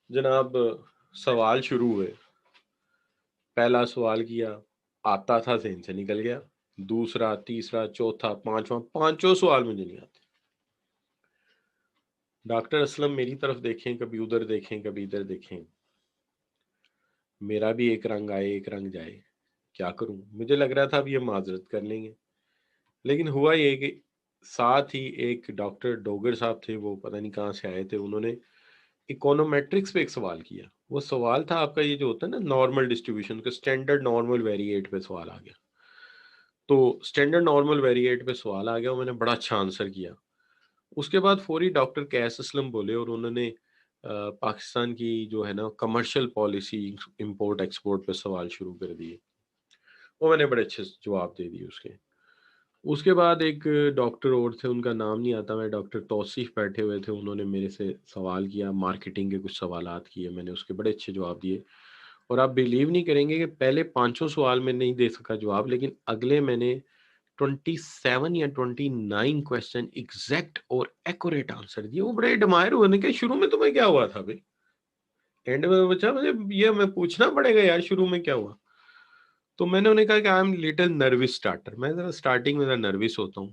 جناب سوال شروع ہوئے. پہلا سوال کیا، آتا تھا ذہن سے نکل گیا. دوسرا، تیسرا، چوتھا، پانچواں، پانچوں سوال مجھے نہیں آتے. ڈاکٹر اسلم میری طرف دیکھیں، کبھی ادھر دیکھیں، کبھی ادھر دیکھیں. میرا بھی ایک رنگ آئے ایک رنگ جائے، کیا کروں. مجھے لگ رہا تھا اب یہ معذرت کر لیں گے، لیکن ہوا یہ کہ ساتھ ہی ایک ڈاکٹر ڈوگر صاحب تھے، وہ پتہ نہیں کہاں سے آئے تھے، انہوں نے اکونومیٹرکس پہ ایک سوال کیا. وہ سوال تھا آپ کا یہ جو ہوتا ہے نا نارمل ڈسٹریبیوشن کا، اسٹینڈرڈ نارمل ویریٹ پہ سوال آ گیا. تو اسٹینڈرڈ نارمل ویریٹ پہ سوال آ گیا اور میں نے بڑا اچھا آنسر کیا. اس کے بعد فوری ڈاکٹر قیس اسلم بولے اور انہوں نے پاکستان کی جو ہے نا کمرشل پالیسی امپورٹ ایکسپورٹ پہ سوال شروع کر دیے. وہ میں نے بڑے اچھے جواب دے دیے اس کے. اس کے بعد ایک ڈاکٹر اور تھے، ان کا نام نہیں آتا، میں ڈاکٹر توصیف بیٹھے ہوئے تھے، انہوں نے میرے سے سوال کیا، مارکیٹنگ کے کچھ سوالات کیے، میں نے اس کے بڑے اچھے جواب دیے. اور آپ بلیو نہیں کریں گے کہ پہلے 500 سوال میں نہیں دے سکا جواب، لیکن اگلے میں نے 27 یا 29 کوشچن ایگزیکٹ اور ایکوریٹ آنسر دیے. وہ بڑے ایڈمائر ہوئے کہ شروع میں تمہیں کیا ہوا تھا بھائی، اینڈ میں بچا مجھے یہ میں پوچھنا پڑے گا یار شروع میں کیا ہوا. تو میں نے انہیں کہا کہ I am little nervous starter, میں ذرا اسٹارٹنگ میں ذرا نروس ہوتا ہوں.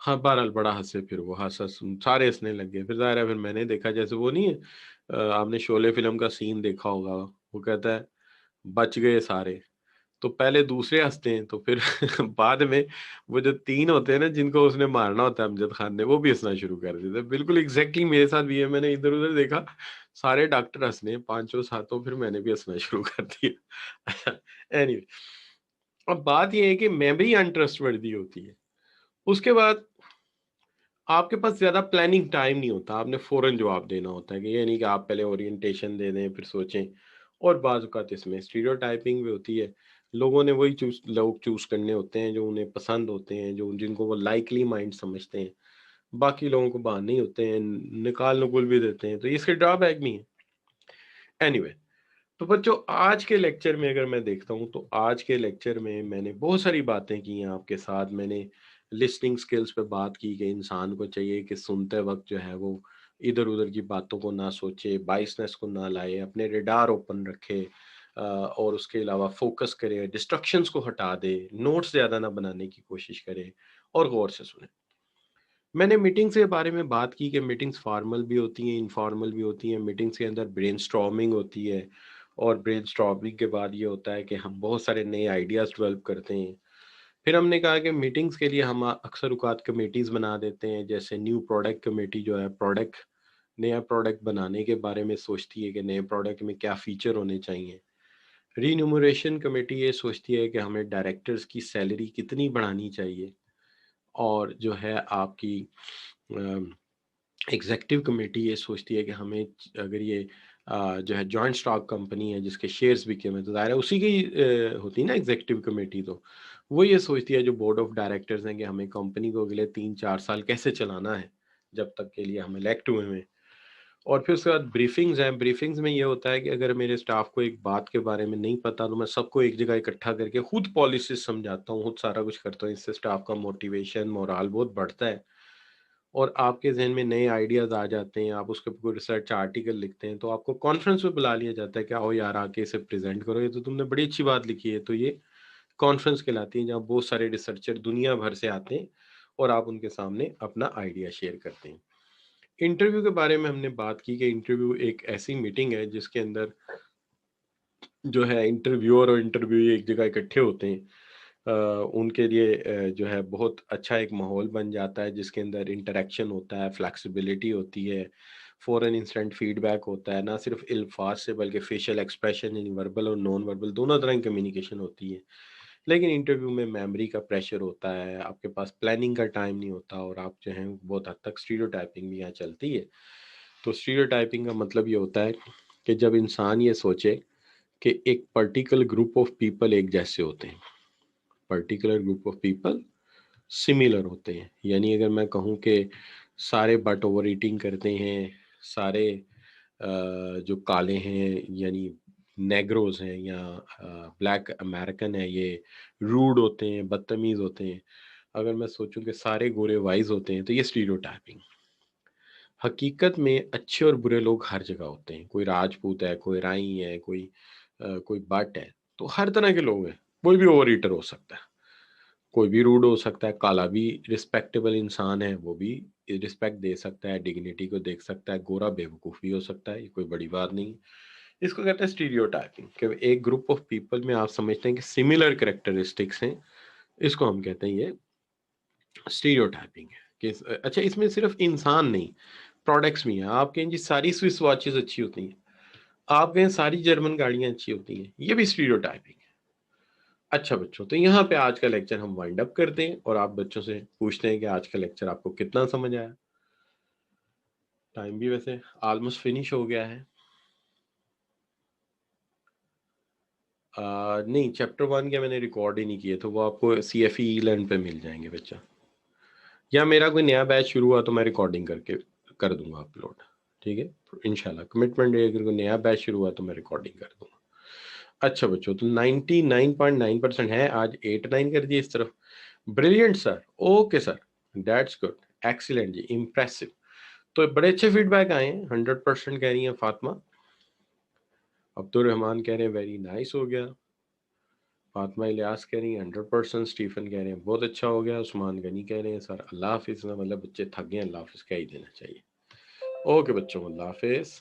ہاں بہرحال بڑا ہنسے، پھر وہ سارے ہنسنے لگ گئے. پھر ظاہر ہے پھر میں نے دیکھا جیسے وہ نہیں ہے، آپ نے شعلے فلم کا سین دیکھا ہوگا، وہ کہتا ہے بچ گئے سارے. تو پہلے دوسرے ہنستے ہیں، تو پھر بعد میں وہ جو 3 ہوتے ہیں نا جن کو اس نے مارنا ہوتا ہے امجد خان نے، وہ بھی ہنسنا شروع کر دیتے ہیں. بالکل ایگزیکٹلی میرے ساتھ بھی ہے، میں نے ادھر ادھر دیکھا سارے ڈاکٹر ہنسنے 5 7، پھر میں نے بھی ہنسنا شروع کر دیا. اینی اب بات یہ ہے کہ میموری انٹرسٹ وردی ہوتی ہے. اس کے بعد آپ کے پاس زیادہ پلاننگ ٹائم نہیں ہوتا، آپ نے فوراً جواب دینا ہوتا ہے، کہ یہ نہیں کہ آپ پہلے اورینٹیشن دے دیں پھر سوچیں. اور بعض اوقات اس میں اسٹیریوٹائپنگ بھی ہوتی ہے، لوگوں نے وہی لوگ چوز کرنے ہوتے ہیں جو انہیں پسند ہوتے ہیں، جن کو وہ لائکلی مائنڈ سمجھتے ہیں، باقی لوگوں کو بہانے نہیں ہوتے ہیں، نکال نکل بھی دیتے ہیں. تو اس کے ڈرا بیک بھی ہیں. اینی وے، تو بچوں آج کے لیکچر میں اگر میں دیکھتا ہوں تو آج کے لیکچر میں نے بہت ساری باتیں کی ہیں آپ کے ساتھ. میں نے لسننگ سکلز پہ بات کی کہ انسان کو چاہیے کہ سنتے وقت جو ہے وہ ادھر ادھر کی باتوں کو نہ سوچے، بائسنس کو نہ لائے، اپنے ریڈار اوپن رکھے، اور اس کے علاوہ فوکس کرے، ڈسٹرکشنز کو ہٹا دے، نوٹس زیادہ نہ بنانے کی کوشش کرے اور غور سے سنیں. میں نے میٹنگز کے بارے میں بات کی کہ میٹنگز فارمل بھی ہوتی ہیں، انفارمل بھی ہوتی ہیں. میٹنگز کے اندر برین سٹارمنگ ہوتی ہے، اور برین سٹارمنگ کے بعد یہ ہوتا ہے کہ ہم بہت سارے نئے آئیڈیاز ڈیولپ کرتے ہیں. پھر ہم نے کہا کہ میٹنگز کے لیے ہم اکثر اوقات کمیٹیز بنا دیتے ہیں، جیسے نیو پروڈکٹ کمیٹی جو ہے نیا پروڈکٹ بنانے کے بارے میں سوچتی ہے کہ نئے پروڈکٹ میں کیا فیچر ہونے چاہیے. رینیومریشن کمیٹی یہ سوچتی ہے کہ ہمیں ڈائریکٹرز کی سیلری کتنی بڑھانی چاہیے. اور جو ہے آپ کی ایگزیکٹو کمیٹی یہ سوچتی ہے کہ ہمیں اگر یہ جو ہے جوائنٹ اسٹاک کمپنی ہے جس کے شیئرز بکے ہوئے، تو ظاہر ہے اسی کی ہوتی ہے نا ایگزیکٹو کمیٹی. تو وہ یہ سوچتی ہے جو بورڈ آف ڈائریکٹرز ہیں کہ ہمیں کمپنی کو اگلے 3 4 سال کیسے چلانا ہے جب تک کے لیے ہم الیکٹ ہوئے ہیں. اور پھر اس کے بعد بریفنگز ہیں. بریفنگز میں یہ ہوتا ہے کہ اگر میرے اسٹاف کو ایک بات کے بارے میں نہیں پتا تو میں سب کو ایک جگہ اکٹھا کر کے خود پالیسیز سمجھاتا ہوں، خود سارا کچھ کرتا ہوں. اس سے اسٹاف کا موٹیویشن مورال بہت بڑھتا ہے، اور آپ کے ذہن میں نئے آئیڈیاز آ جاتے ہیں. آپ اس کے اوپر کوئی ریسرچ آرٹیکل لکھتے ہیں تو آپ کو کانفرنس میں بلا لیا جاتا ہے کہ آؤ یار آ کے اسے پریزنٹ کرو، یہ تو تم نے بڑی اچھی بات لکھی ہے. تو یہ کانفرنس کہلاتی ہیں جہاں بہت سارے ریسرچر دنیا بھر سے آتے ہیں اور آپ ان کے سامنے اپنا آئیڈیا شیئر کرتے ہیں. انٹرویو کے بارے میں ہم نے بات کی کہ انٹرویو ایک ایسی میٹنگ ہے جس کے اندر جو ہے انٹرویور اور انٹرویو ایک جگہ اکٹھے ہوتے ہیں. ان کے لیے جو ہے بہت اچھا ایک ماحول بن جاتا ہے جس کے اندر انٹریکشن ہوتا ہے، فلیکسیبلٹی ہوتی ہے، فوراً انسٹنٹ فیڈ بیک ہوتا ہے، نہ صرف الفاظ سے بلکہ فیشل ایکسپریشن یعنی وربل اور نان وربل دونوں طرح کی کمیونیکیشن ہوتی ہے. لیکن انٹرویو میں میموری کا پریشر ہوتا ہے، آپ کے پاس پلاننگ کا ٹائم نہیں ہوتا، اور آپ جو ہیں بہت حد تک اسٹیریوٹائپنگ بھی یہاں چلتی ہے. تو اسٹیریوٹائپنگ کا مطلب یہ ہوتا ہے کہ جب انسان یہ سوچے کہ ایک پرٹیکولر گروپ آف پیپل ایک جیسے ہوتے ہیں، particular group of people similar ہوتے ہیں. یعنی اگر میں کہوں کہ سارے بٹ اوور ایٹنگ کرتے ہیں، سارے جو کالے ہیں یعنی نیگروز ہیں یا بلیک امریکن ہیں یہ روڈ ہوتے ہیں، بدتمیز ہوتے ہیں. اگر میں سوچوں کہ سارے گورے وائز ہوتے ہیں تو یہ اسٹیریوٹائپنگ. حقیقت میں اچھے اور برے لوگ ہر جگہ ہوتے ہیں. کوئی راجپوت ہے، کوئی رائی ہے، کوئی بٹ ہے، تو ہر طرح کے لوگ ہیں. کوئی بھی اوور ایٹر ہو سکتا ہے، کوئی بھی روڈ ہو سکتا ہے، کالا بھی رسپیکٹیبل انسان ہے، وہ بھی رسپیکٹ دے سکتا ہے، ڈگنیٹی کو دیکھ سکتا ہے. گورا بیوقوف بھی ہو سکتا ہے، یہ کوئی بڑی بات نہیں. اس کو کہتے ہیں اسٹیریوٹائپنگ، کہ ایک گروپ آف پیپل میں آپ سمجھتے ہیں کہ سملر کریکٹرسٹکس ہیں، اس کو ہم کہتے ہیں یہ اسٹیریوٹائپنگ ہے. کہ اچھا اس میں صرف انسان نہیں، پروڈکٹس بھی ہیں. آپ کہیں جی ساری سوئس واچز اچھی ہوتی ہیں، آپ کہیں ساری جرمن گاڑیاں اچھی ہوتی ہیں، یہ بھی اسٹیریوٹائپنگ ہے. اچھا بچوں، تو یہاں پہ آج کا لیکچر ہم وائنڈ اپ کرتے ہیں اور آپ بچوں سے پوچھتے ہیں کہ آج کا لیکچر آپ کو کتنا سمجھ آیا. ٹائم بھی ویسے آلموسٹ فنش ہو گیا ہے. نہیں، چیپٹر 1 کے میں نے ریکارڈ ہی نہیں کیے، تو وہ آپ کو سی ایف ای لرن پہ مل جائیں گے بچہ. یا میرا کوئی نیا بیچ شروع ہوا تو میں ریکارڈنگ کر دوں گا اپلوڈ. ٹھیک ہے، انشاءاللہ کمٹمنٹ ہے، اگر کوئی نیا بیچ شروع ہوا تو میں ریکارڈنگ کر دوں گا. اچھا بچوں، تو 99.9% ہے آج 8-9 کر دیے اس طرف. Brilliant sir, okay sir, that's good, excellent جی، امپریسو. تو بڑے اچھے فیڈ بیک آئے ہیں. 100% کہہ رہی ہیں فاطمہ. عبد الرحمان کہہ رہے ہیں ویری نائس ہو گیا. فاطمہ الیاس کہہ رہی ہیں 100%. اسٹیفن کہہ رہے ہیں بہت اچھا ہو گیا. عثمان غنی کہہ رہے ہیں سر اللہ حافظ. مطلب بچے تھک گئے، اللہ حافظ کہہ ہی دینا چاہیے. اوکے بچوں، اللہ حافظ.